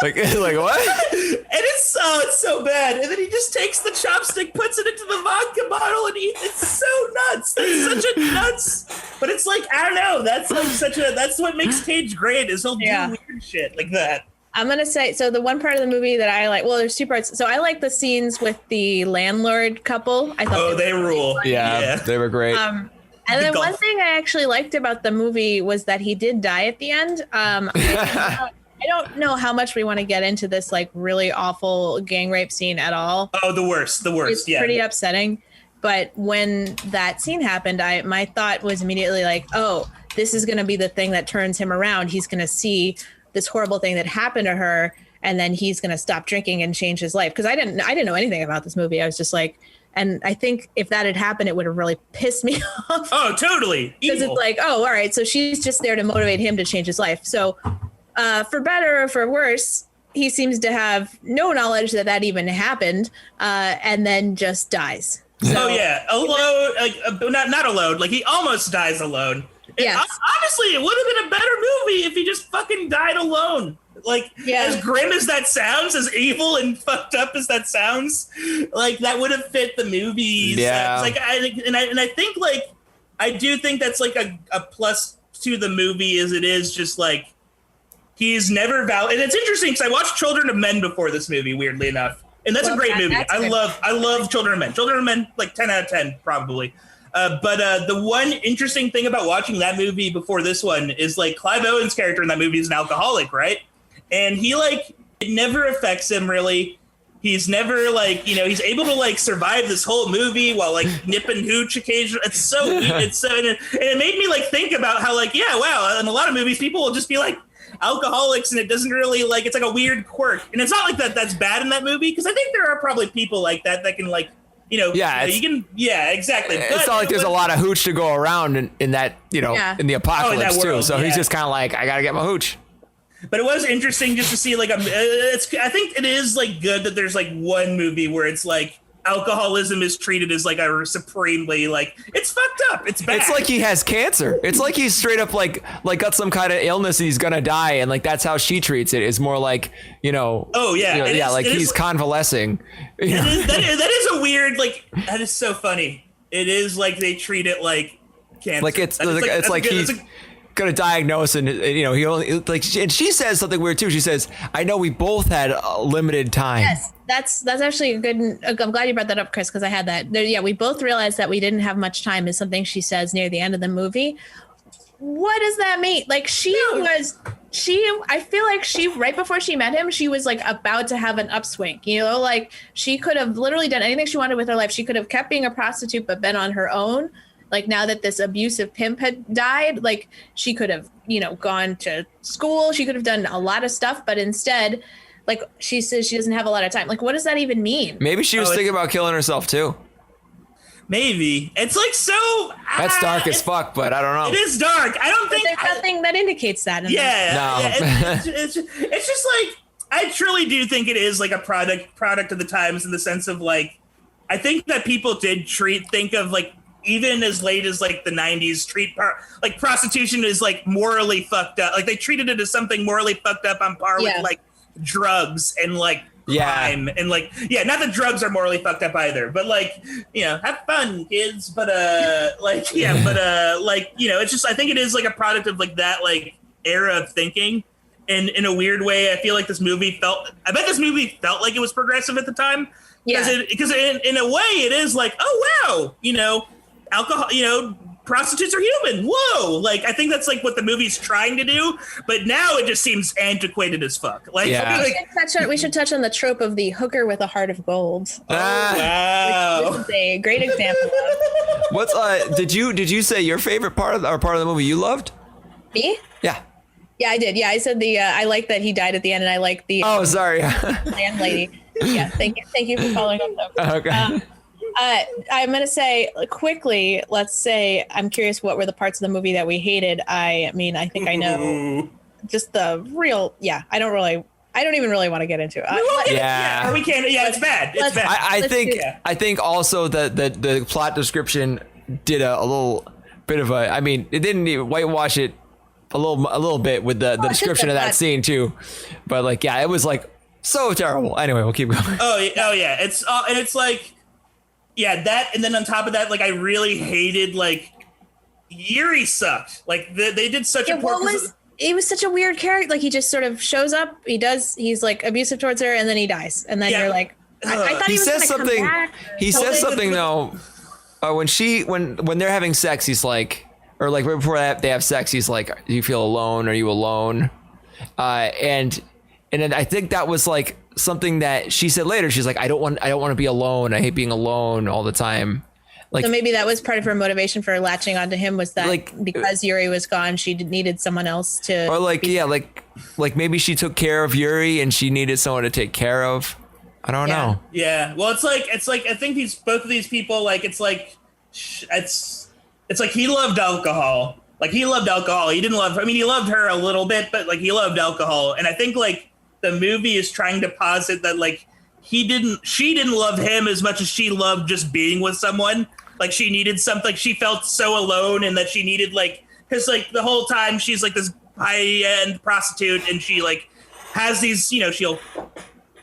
Like what? And it's so bad. And then he just takes the chopstick, puts it into the vodka bottle, and eats. It's so nuts. It's such a nuts. But it's like, I don't know. That's like that's what makes Cage great, is he'll do weird shit like that. I'm going to say, so the one part of the movie that I like, well, there's two parts. So I like the scenes with the landlord couple. I thought they rule. Yeah, they were great. And then one thing I actually liked about the movie was that he did die at the end. I don't know how much we want to get into this like really awful gang rape scene at all. Oh, the worst. It's pretty upsetting. But when that scene happened, my thought was immediately like, oh, this is going to be the thing that turns him around. He's going to see this horrible thing that happened to her, and then he's going to stop drinking and change his life. Because I didn't know anything about this movie. I was just like, and I think if that had happened, it would have really pissed me off. Oh, totally. Because it's like, oh, all right, so she's just there to motivate him to change his life. So for better or for worse, he seems to have no knowledge that even happened, and then just dies. So, alone, like not alone. Like he almost dies alone. Yes. Honestly, it would have been a better movie if he just fucking died alone. Like as grim as that sounds, as evil and fucked up as that sounds, like that would have fit the movies. Yeah. Like I think like I do think that's like a plus to the movie, as it is just like. He's never valid, and it's interesting because I watched Children of Men before this movie, weirdly enough, and that's a great movie. I love Children of Men. Children of Men, like 10 out of 10, probably. But the one interesting thing about watching that movie before this one is like Clive Owen's character in that movie is an alcoholic, right? And he like it never affects him really. He's never like, you know, he's able to like survive this whole movie while like nip and hooch occasionally. It's so and it made me like think about how like, yeah, wow, in a lot of movies people will just be like, alcoholics, and it doesn't really like, it's like a weird quirk. And it's not like that's bad in that movie, because I think there are probably people like that can like, exactly. It's not like there's a lot of hooch to go around in that, in the apocalypse too. So he's just kind of like, I gotta get my hooch. But it was interesting just to see like I think it is like good that there's like one movie where it's like alcoholism is treated as like a supremely like, it's fucked up, it's bad. It's like he has cancer. It's like he's straight up like got some kind of illness and he's gonna die, and like that's how she treats it. It's more like he's convalescing. That is a weird, like, that is so funny. It is like they treat it like cancer. Like it's like he's gonna diagnose, and he only and she says something weird too. She says, "I know we both had a limited time." Yes, that's actually a good. I'm glad you brought that up, Chris, because I had that. We both realized that we didn't have much time. Is something she says near the end of the movie. What does that mean? Like I feel like she right before she met him, she was like about to have an upswing. Like she could have literally done anything she wanted with her life. She could have kept being a prostitute, but been on her own. Like now that this abusive pimp had died, like she could have, gone to school. She could have done a lot of stuff, but instead, like she says she doesn't have a lot of time. Like, what does that even mean? Maybe she was thinking about killing herself too. Maybe. It's like that's dark as fuck, but I don't know. It is dark. I don't think there's nothing that indicates that. It's just like, I truly do think it is like a product of the times, in the sense of like, I think that people did think of like, even as late as like the 90s, like prostitution is like morally fucked up. Like they treated it as something morally fucked up on par with like drugs and like crime and like, not that drugs are morally fucked up either, but like, have fun, kids. But it's just, I think it is like a product of like that like era of thinking. And in a weird way, I feel like this movie felt like it was progressive at the time. Because in a way it is like, oh wow, alcohol, prostitutes are human. Whoa. Like, I think that's like what the movie's trying to do, but now it just seems antiquated as fuck. Like, we should touch on the trope of the hooker with a heart of gold. Wow. Which is a great example of. What's did you say your favorite part of the movie you loved? Me? Yeah. Yeah, I did. Yeah, I said I like that he died at the end, and I like the sorry. landlady. Yeah, thank you for following up though. Okay. I'm going to say quickly, let's say, I'm curious what were the parts of the movie that we hated. I mean, I think I know just the real, I don't even really want to get into it. We can't. Yeah, it's bad. It's bad. I think also that the plot description did a little bit of it didn't even whitewash it a little bit with the description of that scene too. But like, it was like so terrible. Anyway, we'll keep going. Oh yeah. It's like, that, and then on top of that, like I really hated like Yuri sucked. Like they did such a poor. It was such a weird character. Like he just sort of shows up. He's like abusive towards her, and then he dies. And then you're like, I thought he says something. He says something though. When they're having sex, he's like, or like right before they have sex, he's like, "Do you feel alone? Are you alone?" And then I think that was like something that she said later. She's like, I don't want to be alone. I hate being alone all the time. Like, so maybe that was part of her motivation for latching onto him, was that because Yuri was gone, she needed someone else to. Or like, like maybe she took care of Yuri and she needed someone to take care of. I don't know. Yeah. Well, it's like I think both of these people, like it's like he loved alcohol. Like he loved alcohol. He didn't love. He loved her a little bit, but like he loved alcohol. And I think like the movie is trying to posit that like she didn't love him as much as she loved just being with someone. Like she needed something. She felt so alone, and that she needed because like the whole time she's like this high-end prostitute, and she like has these, she'll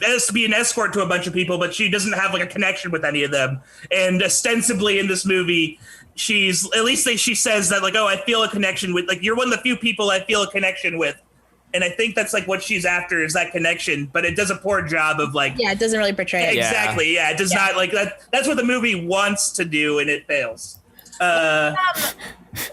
has to be an escort to a bunch of people, but she doesn't have like a connection with any of them. And ostensibly in this movie, she says that like, oh, I feel a connection with, like, you're one of the few people I feel a connection with. And I think that's like what she's after, is that connection, but it does a poor job of like. Yeah, it doesn't really portray it. Exactly. Yeah, it does not like that. That's what the movie wants to do, and it fails. All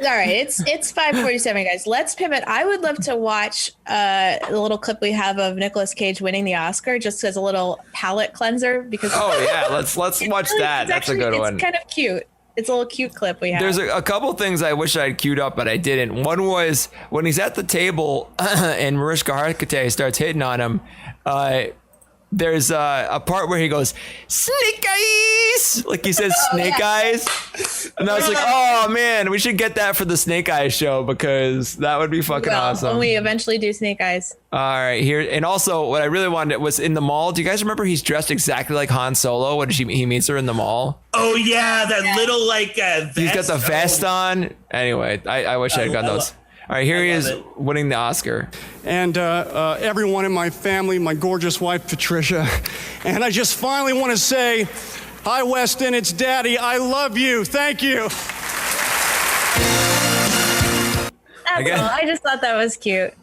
right, it's 5:47, guys. Let's pivot. I would love to watch the little clip we have of Nicolas Cage winning the Oscar, just as a little palate cleanser, because. Oh yeah, let's watch that. That's a good one. It's kind of cute. It's a little cute clip we have. There's a couple things I wish I'd queued up, but I didn't. One was when he's at the table and Mariska Hargitay starts hitting on him. There's a part where he goes, snake eyes! Like he says snake eyes. And I was like, oh man, we should get that for the Snake Eyes show because that would be fucking awesome. When we eventually do Snake Eyes. All right, here. And also what I really wanted was in the mall. Do you guys remember he's dressed exactly like Han Solo when he meets her in the mall? Oh yeah, that little like vest. He's got the vest on. Anyway, I wish I had got those. All right, here he is winning the Oscar. And everyone in my family, my gorgeous wife, Patricia. And I just finally want to say, hi, Weston, it's Daddy. I love you. Thank you. I just thought that was cute.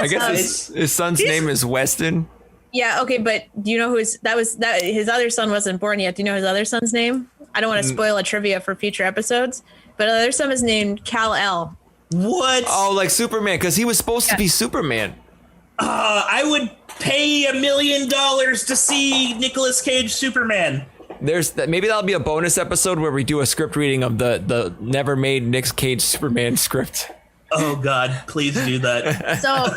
I guess his son's name is Weston. Yeah, okay, but do you know his other son wasn't born yet. Do you know his other son's name? I don't want to spoil a trivia for future episodes, but the other son is named Kal-El. What? Oh, like Superman, because he was supposed to be Superman. I would pay $1 million to see Nicolas Cage Superman. There's that. Maybe that'll be a bonus episode where we do a script reading of the never made Nic Cage Superman script. Oh God, please do that. So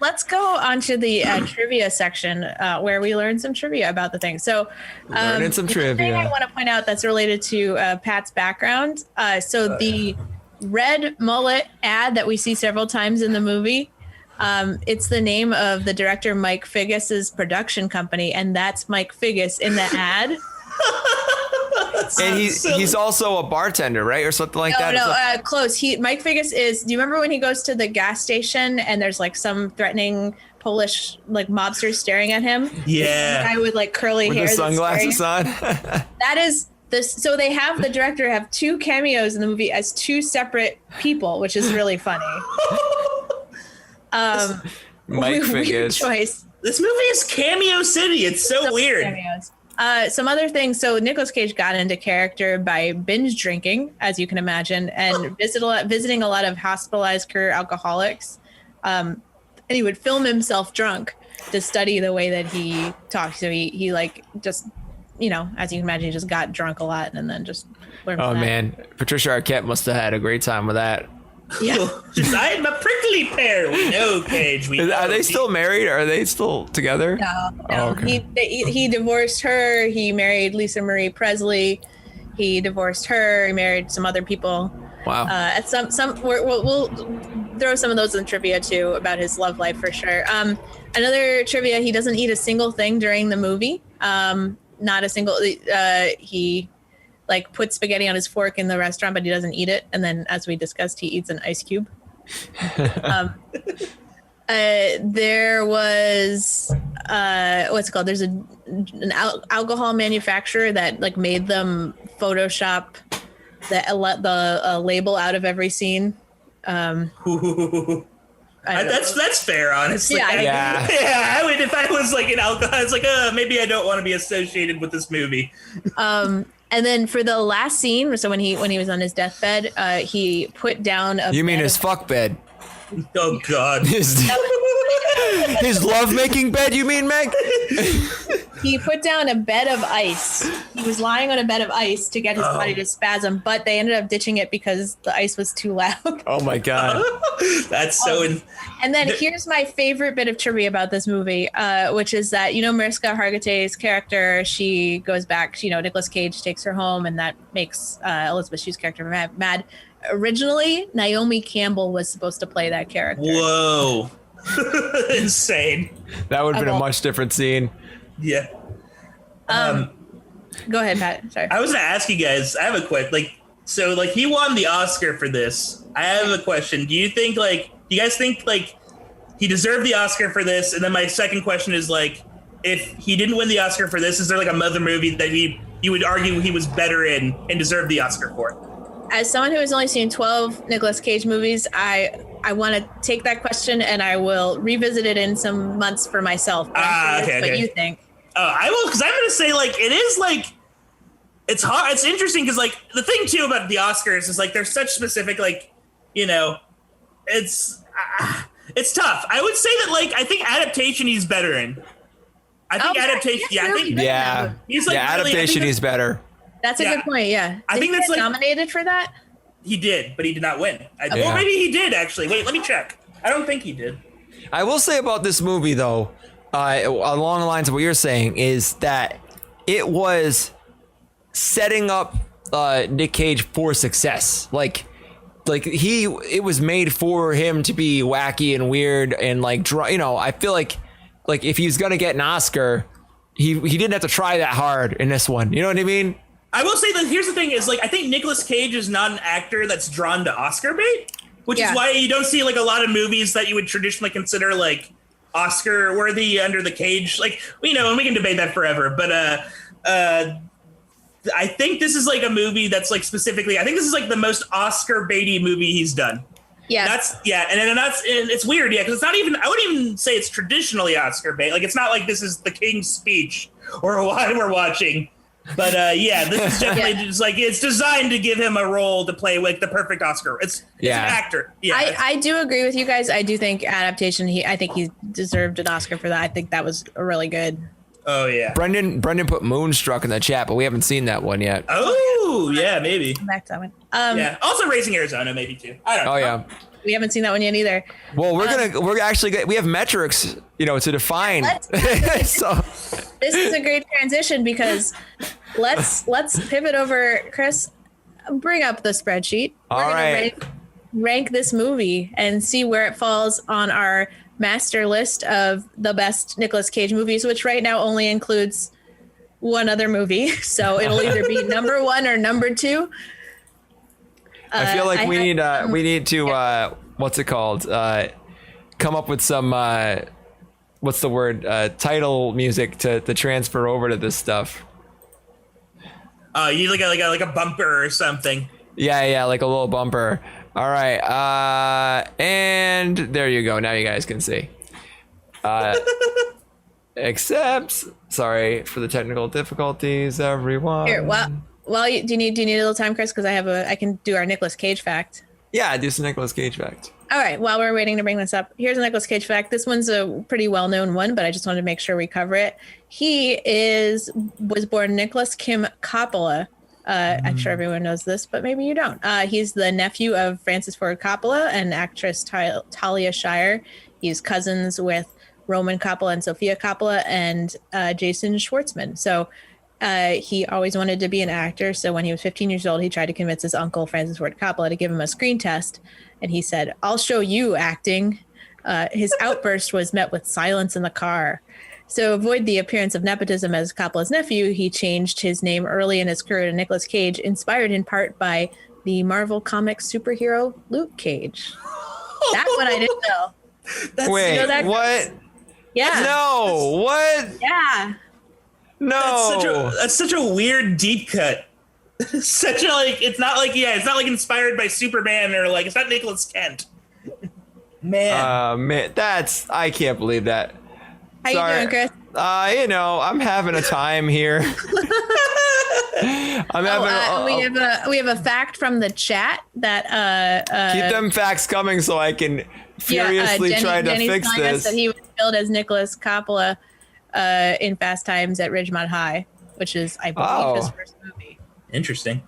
let's go on to the trivia section where we learn some trivia about the thing. So learning some trivia. Thing I want to point out that's related to Pat's background. The red mullet ad that we see several times in the movie, it's the name of the director Mike Figgis's production company, and that's Mike Figgis in the ad. And he's also a bartender, right, or something like that. No, close. Mike Figgis is. Do you remember when he goes to the gas station and there's like some threatening Polish like mobster staring at him? Yeah, the guy with like curly hair, with the sunglasses on. That is. So they have the director have two cameos in the movie as two separate people, which is really funny. Mike Figgis. Choice. This movie is Cameo City. It's so weird. Cameos. Some other things. So Nicolas Cage got into character by binge drinking, as you can imagine, and visiting a lot of hospitalized career alcoholics. And he would film himself drunk to study the way that he talks. So he like just, as you can imagine, he just got drunk a lot and then just learned from that. Man, Patricia Arquette must have had a great time with that. Yeah. I am a prickly pear. We know, Cage. Are they still married? Are they still together? No. Oh, okay. He divorced her. He married Lisa Marie Presley. He divorced her. He married some other people. Wow. At we'll throw some of those in trivia too about his love life for sure. Another trivia: he doesn't eat a single thing during the movie. Not a single. He puts spaghetti on his fork in the restaurant, but he doesn't eat it. And then, as we discussed, he eats an ice cube. There was what's it called? There's an alcohol manufacturer that made them Photoshop the label out of every scene. That's fair, honestly. Yeah. I would if I was an alcoholic. It's maybe I don't want to be associated with this movie. And then for the last scene, so when he was on his deathbed, he put down a. You mean his fuck bed? Oh God. His love-making bed, you mean, Meg? He put down a bed of ice. He was lying on a bed of ice to get his body to spasm, but they ended up ditching it because the ice was too loud. Oh my God. That's so. And then here's my favorite bit of trivia about this movie, which is that, Mariska Hargitay's character, she goes back, Nicolas Cage takes her home, and that makes Elizabeth Shue's character mad. Originally, Naomi Campbell was supposed to play that character. Whoa. Insane. That would have been a much different scene. Yeah. Go ahead, Pat. Sorry. I was gonna ask you guys. I have a question. He won the Oscar for this. I have a question. Do you think do you guys think he deserved the Oscar for this? And then my second question is if he didn't win the Oscar for this, is there another movie that you would argue he was better in and deserved the Oscar for? As someone who has only seen 12 Nicolas Cage movies, I want to take that question and I will revisit it in some months for myself. Okay. What you think? I will, because I'm going to say it is it's hard. It's interesting because the thing too about the Oscars is they're such specific it's tough. I would say that I think adaptation he's better in. I think adaptation. Yeah, I think yeah. He's adaptation he's better. That's a good point. Yeah. I think that's he get nominated for that. He did, but he did not win. Okay. Or maybe he did actually. Wait, let me check. I don't think he did. I will say about this movie though, along the lines of what you're saying, is that it was setting up Nic Cage for success. Like it was made for him to be wacky and weird and like, you know, I feel like if he was gonna get an Oscar, he didn't have to try that hard in this one. You know what I mean? I will say that here's the thing is like I think Nicolas Cage is not an actor that's drawn to Oscar bait, which is why you don't see like a lot of movies that you would traditionally consider like Oscar worthy under the Cage. Like, you know, and we can debate that forever, but I think this is like a movie that's like specifically, I think this is like the most Oscar baity movie he's done. Yeah. And it's weird. Yeah. Cause it's not even, I wouldn't even say it's traditionally Oscar bait. Like, it's not like this is the King's Speech or what we're watching. But this is definitely just like it's designed to give him a role to play like the perfect Oscar. It's an actor. Yeah, I do agree with you guys. I do think adaptation. I think he deserved an Oscar for that. I think that was really good. Oh yeah. Brendan put Moonstruck in the chat, but we haven't seen that one yet. Oh yeah, maybe. Back to that one. Yeah. Also, Raising Arizona, maybe too. I don't know. Oh yeah. We haven't seen that one yet either. Well, we have metrics, you know, to define. So this is a great transition because let's pivot over. Chris, bring up the spreadsheet. We're gonna rank this movie and see where it falls on our master list of the best Nicolas Cage movies, which right now only includes one other movie. So it'll either be number 1 or number 2. I feel like we need to what's it called? Come up with some what's the word? Title music to transfer over to this stuff. You need like a bumper or something. Yeah, like a little bumper. All right, and there you go. Now you guys can see. Except, sorry for the technical difficulties, everyone. Here, do you need a little time, Chris? Because I can do our Nicolas Cage fact. Yeah, do some Nicolas Cage fact. All right. While we're waiting to bring this up, here's a Nicolas Cage fact. This one's a pretty well-known one, but I just wanted to make sure we cover it. He was born Nicholas Kim Coppola. I'm sure everyone knows this, but maybe you don't. He's the nephew of Francis Ford Coppola and actress Talia Shire. He's cousins with Roman Coppola and Sofia Coppola and Jason Schwartzman. So he always wanted to be an actor. So when he was 15 years old, he tried to convince his uncle, Francis Ford Coppola, to give him a screen test. And he said, "I'll show you acting." His outburst was met with silence in the car. So to avoid the appearance of nepotism as Coppola's nephew, he changed his name early in his career to Nicolas Cage, inspired in part by the Marvel Comics superhero Luke Cage. That one I didn't know. Wait, you know what? Yeah. No, what? Yeah. No. That's such a weird deep cut. Such a it's not like inspired by Superman or like it's not Nicholas Kent. Man, I can't believe that. How you doing, Chris? You know, I'm having a time here. We have a fact from the chat that keep them facts coming so I can furiously try to fix this. That he was billed as Nicholas Coppola in Fast Times at Ridgemont High, which is, I believe, his first movie. Interesting.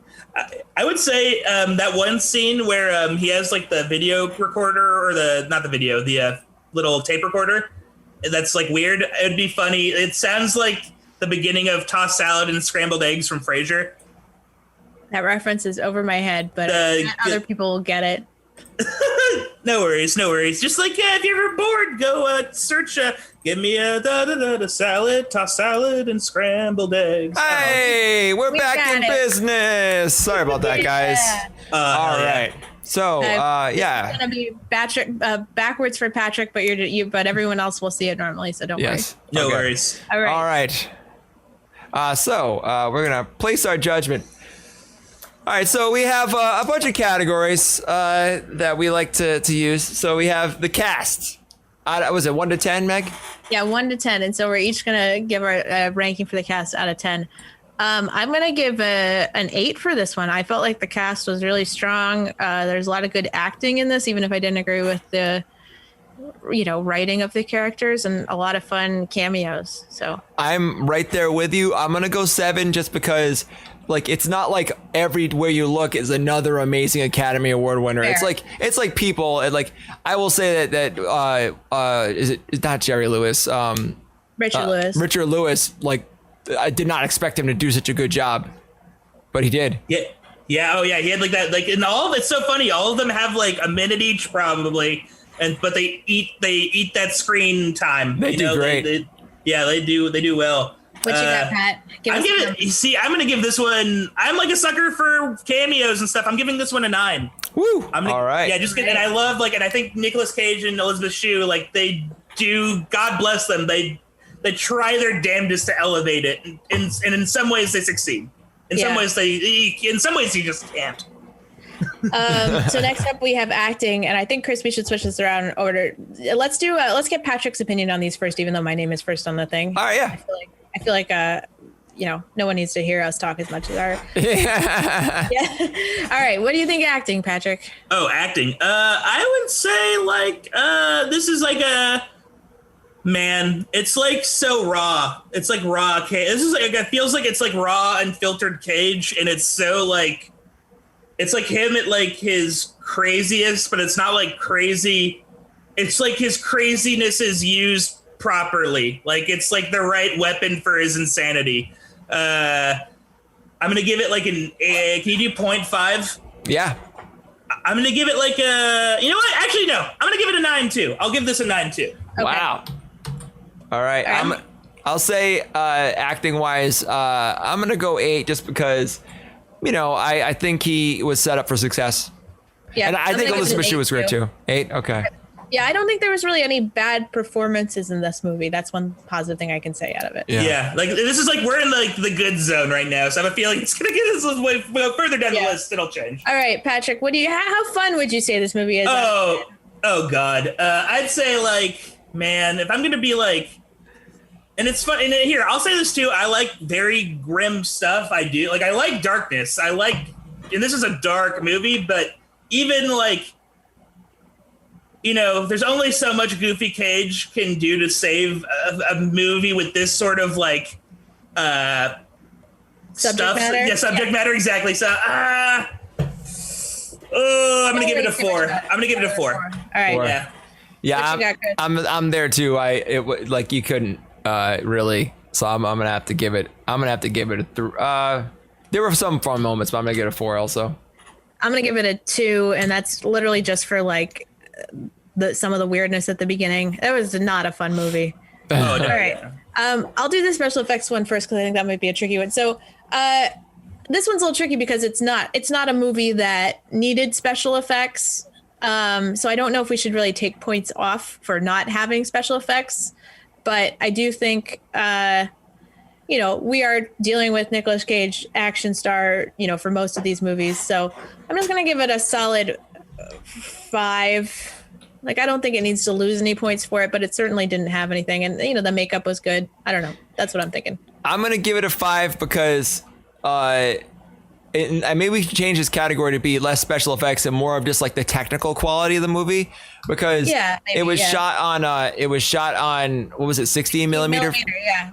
I would say that one scene where he has like the video recorder or the little tape recorder. That's like weird. It would be funny. It sounds like the beginning of tossed salad and scrambled eggs from Frasier. That reference is over my head, but other people will get it. No worries. Just like, if you're ever bored, go search, give me a salad, tossed salad and scrambled eggs. Hey, we're back in business. Sorry about that, guys. All right. So, It's gonna be Patrick, backwards for Patrick, but everyone else will see it normally, so don't worry. No worries. All right. So we're gonna place our judgment. All right. So we have a bunch of categories that we like to use. So we have the cast. Was it 1 to 10, Meg? Yeah, 1 to 10, and so we're each gonna give our ranking for the cast out of 10. I'm going to give an 8 for this one. I felt like the cast was really strong. There's a lot of good acting in this, even if I didn't agree with the, writing of the characters, and a lot of fun cameos. So I'm right there with you. I'm going to go 7 just because like it's not like everywhere you look is another amazing Academy Award winner. Fair. It's like people, and like I will say that it's not Jerry Lewis, Richard Lewis. Like I did not expect him to do such a good job, but he did. Yeah. Oh yeah. He had like that. Like, and all of it's so funny. All of them have like a minute each probably, but they eat that screen time. They do great. They do well. What you got, Pat? I'm gonna give this one. I'm like a sucker for cameos and stuff. I'm giving this one a 9. Woo! All right. Yeah, just and I love and I think Nicolas Cage and Elizabeth Shue, like they do. God bless them. They try their damnedest to elevate it, and in some ways they succeed. In some ways you just can't. So next up we have acting, and I think Chris, we should switch this around in order. Let's get Patrick's opinion on these first, even though my name is first on the thing. All right, yeah. I feel like no one needs to hear us talk as much as our. Yeah. All right, what do you think acting, Patrick? Oh, acting. I would say this is like a. Man, it's like so raw. It's like raw. This is like it feels like it's like raw unfiltered Cage, and it's so like, it's like him at like his craziest, but it's not like crazy. It's like his craziness is used properly. Like it's like the right weapon for his insanity. I'm gonna give it like can you do 0.5? Yeah. I'm gonna give it like you know what? Actually, no. I'm gonna give it a 9 too. I'll give this a 9 too. Okay. Wow. All right. I'll say acting wise, I'm gonna go 8 just because, I think he was set up for success. Yeah, and I think Elizabeth Shue was great too. 8. Okay. Yeah, I don't think there was really any bad performances in this movie. That's one positive thing I can say out of it. Yeah. Like this is like we're in like the good zone right now, so I have a feeling it's gonna get us way further down the list. It'll change. All right, Patrick, how fun would you say this movie is? Oh God, I'd say like, man, if I'm gonna be like, and it's fun. And here, I'll say this too. I like very grim stuff. I do. Like I like darkness. And this is a dark movie, but even like. There's only so much Goofy Cage can do to save a movie with this sort of like subject matter. Yeah, subject matter exactly. So I'm gonna give it a 4. I'm gonna give it a 4. All right. 4. Yeah. Yeah, I'm there too. Like you couldn't really, so I'm gonna have to give it. I'm gonna have to give it a 3. There were some fun moments, but I'm gonna give it a 4 also. I'm gonna give it a 2, and that's literally just for like. Some of the weirdness at the beginning. That was not a fun movie. Oh, no, all right. I'll do the special effects one first because I think that might be a tricky one. So this one's a little tricky because it's not a movie that needed special effects. So I don't know if we should really take points off for not having special effects. But I do think, we are dealing with Nicolas Cage, action star, for most of these movies. So I'm just going to give it a solid 5. Like, I don't think it needs to lose any points for it, but it certainly didn't have anything. And, the makeup was good. I don't know. That's what I'm thinking. I'm going to give it a 5 because maybe we should change this category to be less special effects and more of just like the technical quality of the movie, because it was shot on what was it, 16 millimeter?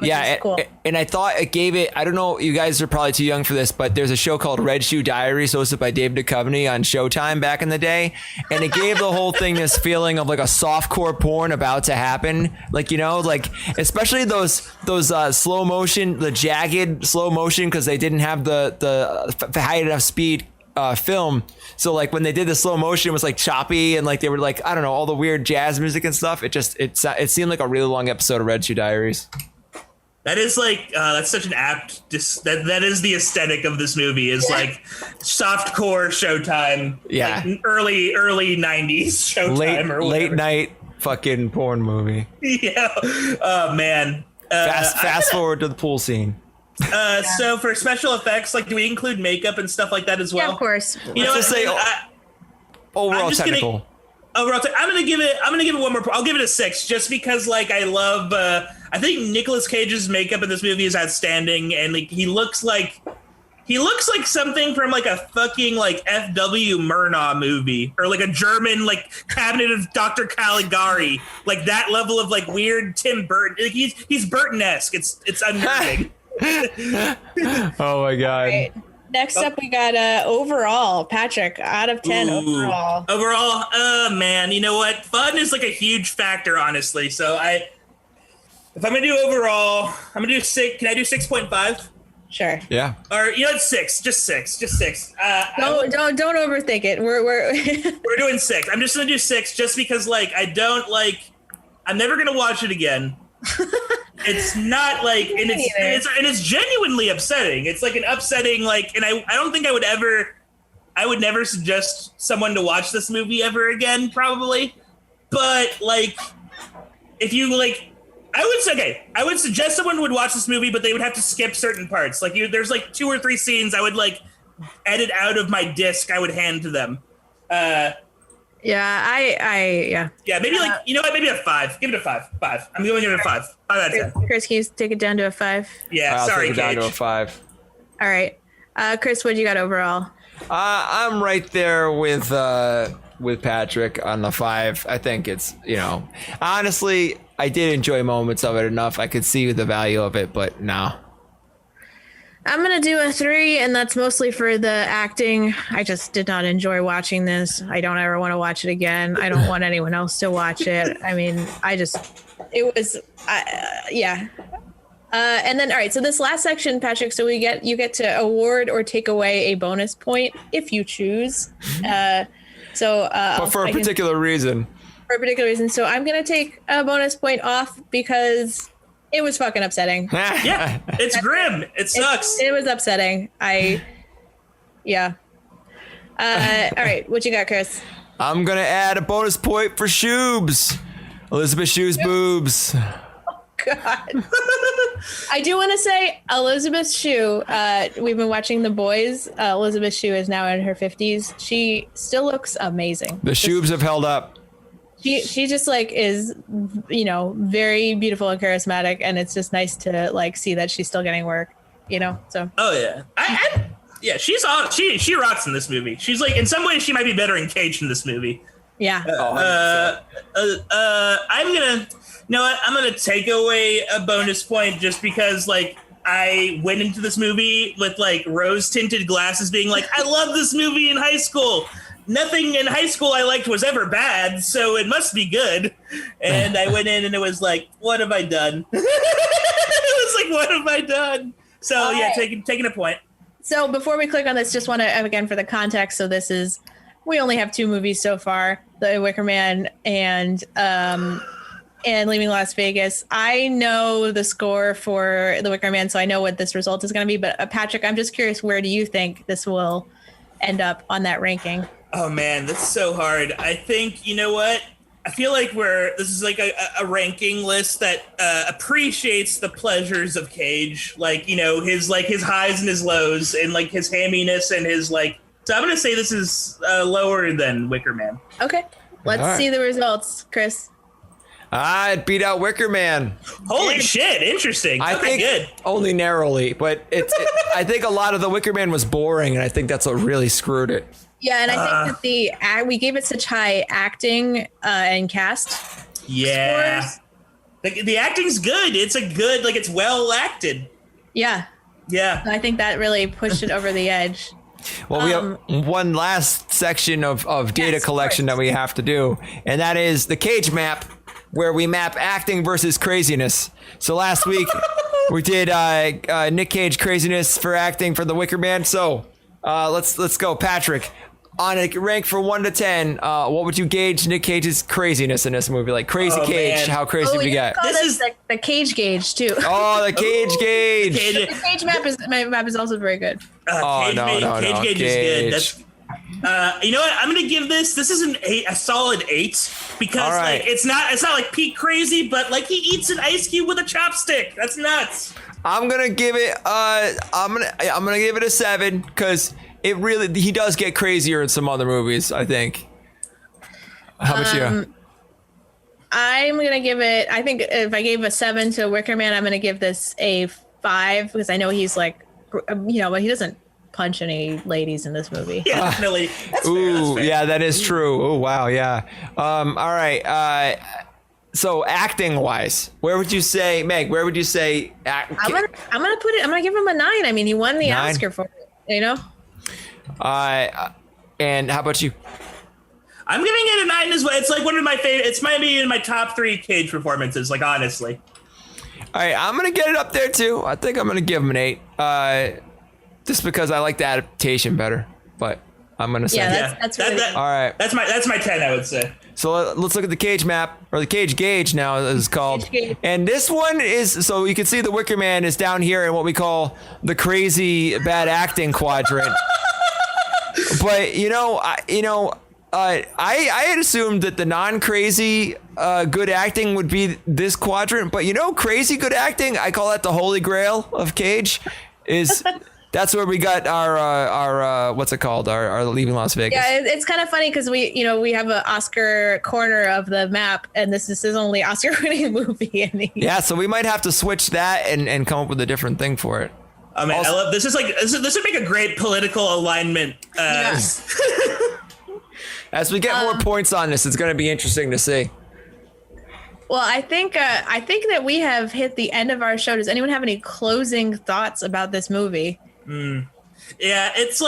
Yeah, cool. And I thought it gave it, I don't know, you guys are probably too young for this, but there's a show called Red Shoe Diaries hosted by David Duchovny on Showtime back in the day, and it gave the whole thing this feeling of like a softcore porn about to happen, like especially those slow motion, the jagged slow motion, because they didn't have the high enough speed film, so like when they did the slow motion it was like choppy, and like they were like, I don't know, all the weird jazz music and stuff. It seemed like a really long episode of Red Shoe Diaries. That is like that's such an apt that is the aesthetic of this movie, is like softcore Showtime, like early 90s Showtime, late night fucking porn movie. Oh man. Fast forward to the pool scene. So for special effects, like, do we include makeup and stuff like that as well? Yeah, of course. Let's just say overall technical. I'm gonna give it one more. I'll give it a 6, just because like I love. I think Nicolas Cage's makeup in this movie is outstanding, and like he looks like something from like a fucking like F.W. Murnau movie, or like a German like Cabinet of Dr. Caligari, like that level of like weird Tim Burton. Like, he's Burton-esque. It's unnerving. Oh my god. Right. Next up, we got overall. Patrick, out of 10 overall. Overall, man, you know what? Fun is like a huge factor, honestly. So if I'm gonna do overall, I'm gonna do 6. Can I do 6.5? Sure. Yeah. Or it's 6. Just 6. Don't overthink it. We're We're doing 6. I'm just gonna do 6 just because I'm never gonna watch it again. It's not like, and it's genuinely upsetting. It's like an upsetting, and I don't think I would never suggest someone to watch this movie ever again, probably. But if you I would suggest someone would watch this movie, but they would have to skip certain parts. There's 2 or 3 scenes I would edit out of my disc. I would hand to them. Yeah, maybe you know what? Maybe a 5. Give it a 5. 5. I'm going to give it a 5. 5 out of 10. Chris, can you take it down to a 5? Yeah, I'll sorry, take it down Cage. to a 5. All right. Chris, what do you got overall? I'm right there with Patrick on the 5. I think it's, honestly, I did enjoy moments of it enough. I could see the value of it, but no. I'm going to do a 3, and that's mostly for the acting. I just did not enjoy watching this. I don't ever want to watch it again. I don't want anyone else to watch it. I mean, yeah. And then, all right, so this last section, Patrick, so you get to award or take away a bonus point if you choose. But for a particular reason. For a particular reason. So I'm going to take a bonus point off because it was fucking upsetting. Yeah, it's grim. It sucks. It was upsetting. Yeah. All right, what you got, Chris? I'm going to add a bonus point for Shoobs. Elizabeth Shue's boobs. God. I do want to say Elizabeth Shue, we've been watching The Boys. Elizabeth Shue is now in her 50s. She still looks amazing. The Shoobs have held up. She just is, very beautiful and charismatic. And it's just nice to see that she's still getting work, so. Oh, yeah. Yeah, she's on. She rocks in this movie. She's in some ways she might be better in Cage in this movie. Yeah. I'm gonna take away a bonus point just because I went into this movie with rose tinted glasses, being I love this movie in high school. Nothing in high school I liked was ever bad, so it must be good. And I went in and it was what have I done? It was what have I done? So all yeah, right. taking a point. So before we click on this, just want to, again, for the context. So we only have 2 movies so far, The Wicker Man and Leaving Las Vegas. I know the score for The Wicker Man, so I know what this result is going to be. But Patrick, I'm just curious, where do you think this will end up on that ranking? Oh man, that's so hard. I think, you know what? I feel this is a ranking list that appreciates the pleasures of Cage, his highs and his lows, and his hamminess and his So I'm gonna say this is lower than Wicker Man. Okay, let's see the results, Chris. It beat out Wicker Man. Holy shit! Interesting. I think good. Only narrowly, but I think a lot of the Wicker Man was boring, and I think that's what really screwed it. Yeah, and I think that we gave it such high acting and cast. Yeah, the acting's good. It's it's well acted. Yeah. Yeah. I think that really pushed it over the edge. Well, we have one last section of data collection that we have to do, and that is the Cage map, where we map acting versus craziness. So last week we did Nic Cage craziness for acting for The Wicker Man. So let's go, Patrick. On a rank from 1 to 10, what would you gauge Nic Cage's craziness in this movie? Crazy Cage, man. How crazy did we get? This is the Cage gauge too. Oh, the Cage gauge. The Cage map is also very good. Cage gauge is good. You know what? I'm gonna give this. This is a solid 8 because it's not peak crazy, but he eats an ice cube with a chopstick. That's nuts. I'm gonna give it. I'm gonna give it a 7 because he does get crazier in some other movies, I think. How about you? I'm gonna give it. I think if I gave a 7 to Wicker Man, I'm gonna give this a 5 because I know he's but he doesn't punch any ladies in this movie. Yeah, definitely. Ooh, yeah, that is true. Oh, wow, yeah. All right. So acting wise, where would you say, Meg? Where would you say? I'm gonna put it. I'm gonna give him a 9. I mean, he won the 9? Oscar for it. You know. And how about you? I'm giving it a 9 as well. It's like one of my favorite. It's maybe in my top 3 Cage performances. Like honestly. All right, I'm gonna get it up there too. I think I'm gonna give him an 8. Just because I like the adaptation better. But I'm gonna say that's really all right. That's my 10. I would say. So let's look at the Cage map, or the Cage gauge now is called. And this one is, so you can see the Wicker Man is down here in what we call the crazy bad acting quadrant. But I had assumed that the non-crazy good acting would be this quadrant, but crazy good acting, I call that the holy grail of Cage. That's where we got our what's it called? Our Leaving Las Vegas. Yeah, it's kind of funny because we have an Oscar corner of the map, and this is his only Oscar-winning movie. Yeah, so we might have to switch that and come up with a different thing for it. I mean, I love this. This would make a great political alignment. As we get more points on this, it's going to be interesting to see. Well, I think that we have hit the end of our show. Does anyone have any closing thoughts about this movie? Yeah, it's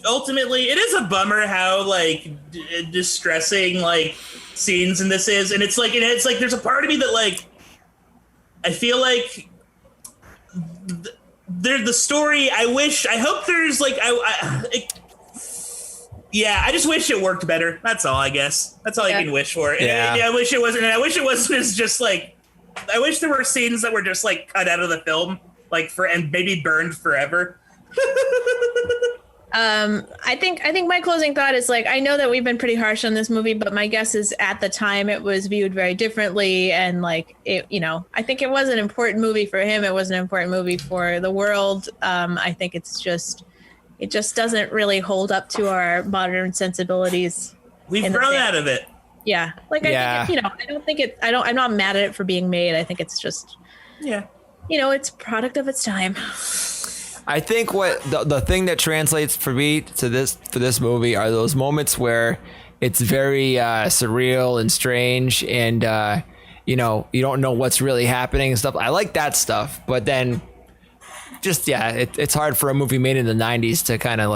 ultimately, it is a bummer how distressing scenes in this is, and it's like there's a part of me that I feel like the story. I hope there's I just wish it worked better. That's all, I guess. That's all you can wish for. Yeah. I wish it wasn't. And I wish it wasn't as just I wish there were scenes that were just cut out of the film, and maybe burned forever. I think my closing thought is I know that we've been pretty harsh on this movie, but my guess is at the time it was viewed very differently, and I think it was an important movie for him. It was an important movie for the world. I think it just doesn't really hold up to our modern sensibilities. We've grown out of it. Yeah. I'm not mad at it for being made. I think it's just, it's a product of its time. I think what the thing that translates for me for this movie are those moments where it's very surreal and strange, and you don't know what's really happening and stuff. I like that stuff, but then it's hard for a movie made in the 90s to kind of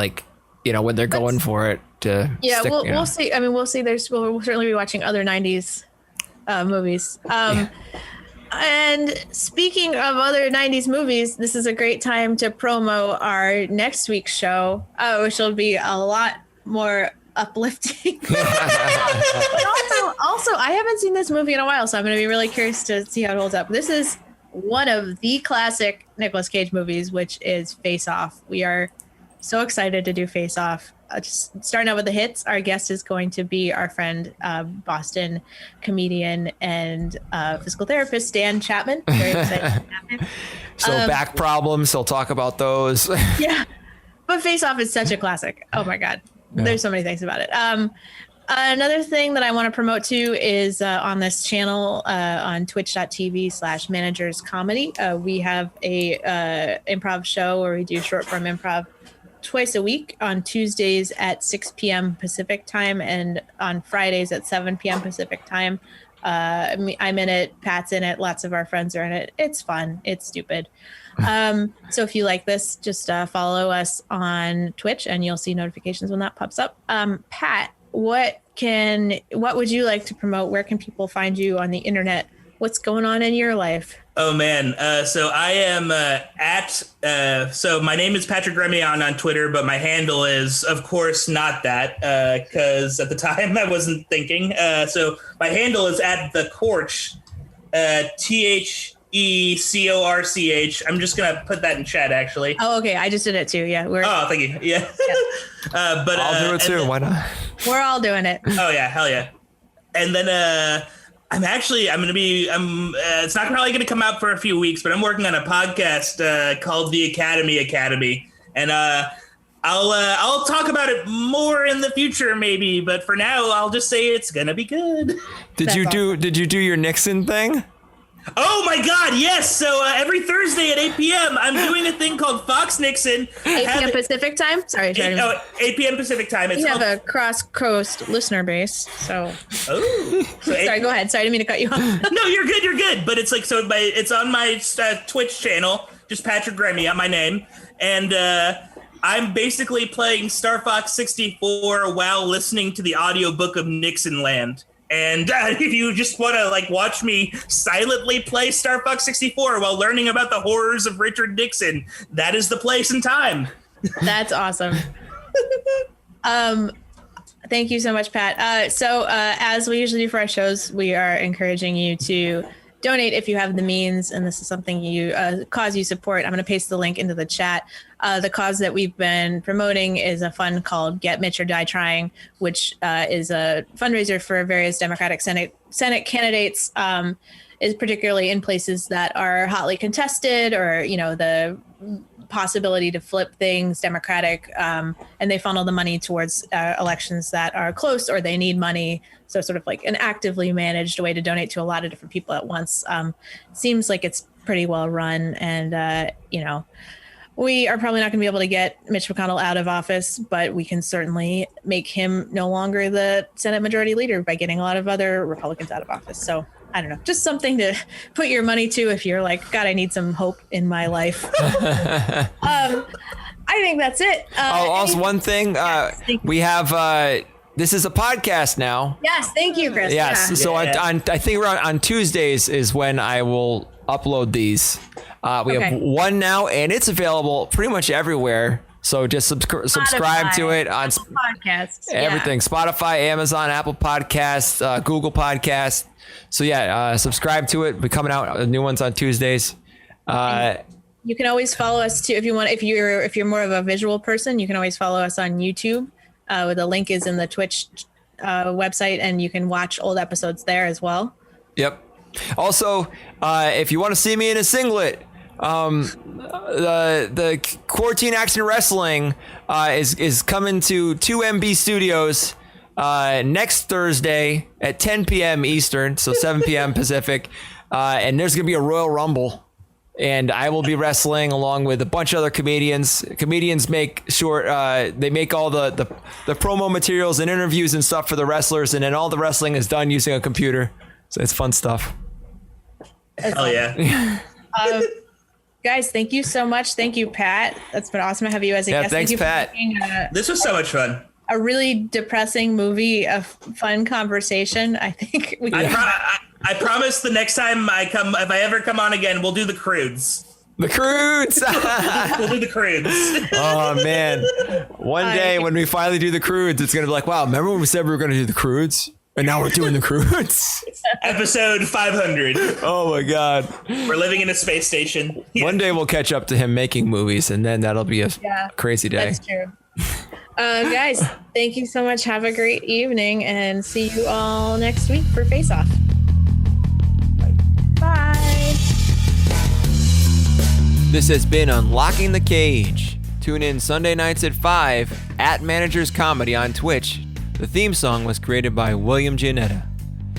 when they're going for it to stick, we'll see. I mean, we'll see. We'll certainly be watching other 90s movies. And speaking of other 90s movies, this is a great time to promo our next week's show, which will be a lot more uplifting. Also, I haven't seen this movie in a while, so I'm going to be really curious to see how it holds up. This is one of the classic Nicolas Cage movies, which is Face Off. We are so excited to do Face Off. Just starting out with the hits, our guest is going to be our friend, Boston comedian and physical therapist, Dan Chapman. Very excited to have him. So back problems, he'll talk about those. Yeah, but Face Off is such a classic. Oh my God. Yeah. There's so many things about it. Another thing that I want to promote too is on this channel on twitch.tv/managerscomedy. We have a improv show where we do short form improv twice a week, on Tuesdays at 6 p.m. Pacific time and on Fridays at 7 p.m. Pacific time. I'm in it. Pat's in it. Lots of our friends are in it. It's fun. It's stupid. So if you like this, just follow us on Twitch and you'll see notifications when that pops up. Pat, what would you like to promote? Where can people find you on the internet? What's going on in your life? Oh man. So I am so my name is Patrick Gremillion on Twitter, but my handle is of course not that, cause at the time I wasn't thinking. So my handle is at the Corch, THECORCH. I'm just going to put that in chat actually. Oh, okay. I just did it too. Yeah. Oh, thank you. Yeah. But I'll do it too. Why not? We're all doing it. Oh yeah. Hell yeah. And then, it's not probably going to come out for a few weeks, but I'm working on a podcast called The Academy. And I'll talk about it more in the future, maybe. But for now, I'll just say it's going to be good. Did you do your Nixon thing? Oh my God, yes. So every Thursday at 8 p.m., I'm doing a thing called Fox Nixon. 8 p.m. Pacific time? Sorry. 8 p.m. Pacific time. You have a cross-coast listener base, so... Oh. Sorry, go ahead. Sorry, I didn't mean to cut you off. No, you're good. But it's like, so it's on my Twitch channel, just Patrick Gremillion, my name. And I'm basically playing Star Fox 64 while listening to the audiobook of Nixon Land. And if you just want to like watch me silently play Star Fox 64 while learning about the horrors of Richard Nixon, that is the place and time. That's awesome. Thank you so much, Pat. So as we usually do for our shows, we are encouraging you to donate if you have the means, and this is something you cause you support. I'm going to paste the link into the chat. The cause that we've been promoting is a fund called Get Mitch or Die Trying, which is a fundraiser for various Democratic Senate candidates, is particularly in places that are hotly contested, or the possibility to flip things Democratic, and they funnel the money towards elections that are close or they need money. So sort of like an actively managed way to donate to a lot of different people at once. Seems like it's pretty well run, and we are probably not going to be able to get Mitch McConnell out of office, but we can certainly make him no longer the Senate Majority Leader by getting a lot of other Republicans out of office. So I don't know, just something to put your money to if you're like, God, I need some hope in my life. I think that's it. Also, one thing, we have, this is a podcast now. Yes, thank you, Chris. Yes, Yeah. so I think we're on Tuesdays is when I will upload these. We have one now, and it's available pretty much everywhere. So just subscribe to it on podcasts, everything. Spotify, Amazon, Apple Podcasts, Google Podcasts. So subscribe to it. We're coming out new ones on Tuesdays. You can always follow us too if you want. If you're more of a visual person, you can always follow us on YouTube. The link is in the Twitch website, and you can watch old episodes there as well. Yep. Also, if you want to see me in a singlet, the Quarantine Action Wrestling is coming to 2MB Studios next Thursday at 10 p.m. Eastern, so 7 p.m. Pacific, and there's gonna be a Royal Rumble, and I will be wrestling along with a bunch of other comedians. Comedians make sure they make all the promo materials and interviews and stuff for the wrestlers, and then all the wrestling is done using a computer, so it's fun stuff. Hell yeah. Guys, thank you so much. Thank you, Pat. That's been awesome to have you as a guest. Thanks, thank you Pat. For making, this was so much fun. A really depressing movie, a fun conversation. I think we. I promise the next time I come, if I ever come on again, we'll do the Croods. The Croods. We'll do the Croods. Oh man! One day when we finally do the Croods, it's gonna be like, wow! Remember when we said we were gonna do the Croods, and now we're doing the Croods. Episode 500. Oh my God! We're living in a space station. One day we'll catch up to him making movies, and then that'll be a crazy day. That's true. Guys, thank you so much. Have a great evening, and see you all next week for Face Off. Bye. This has been Unlocking the Cage. Tune in Sunday nights at 5 at Managers Comedy on Twitch. The theme song was created by William Giannetta.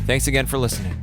Thanks again for listening.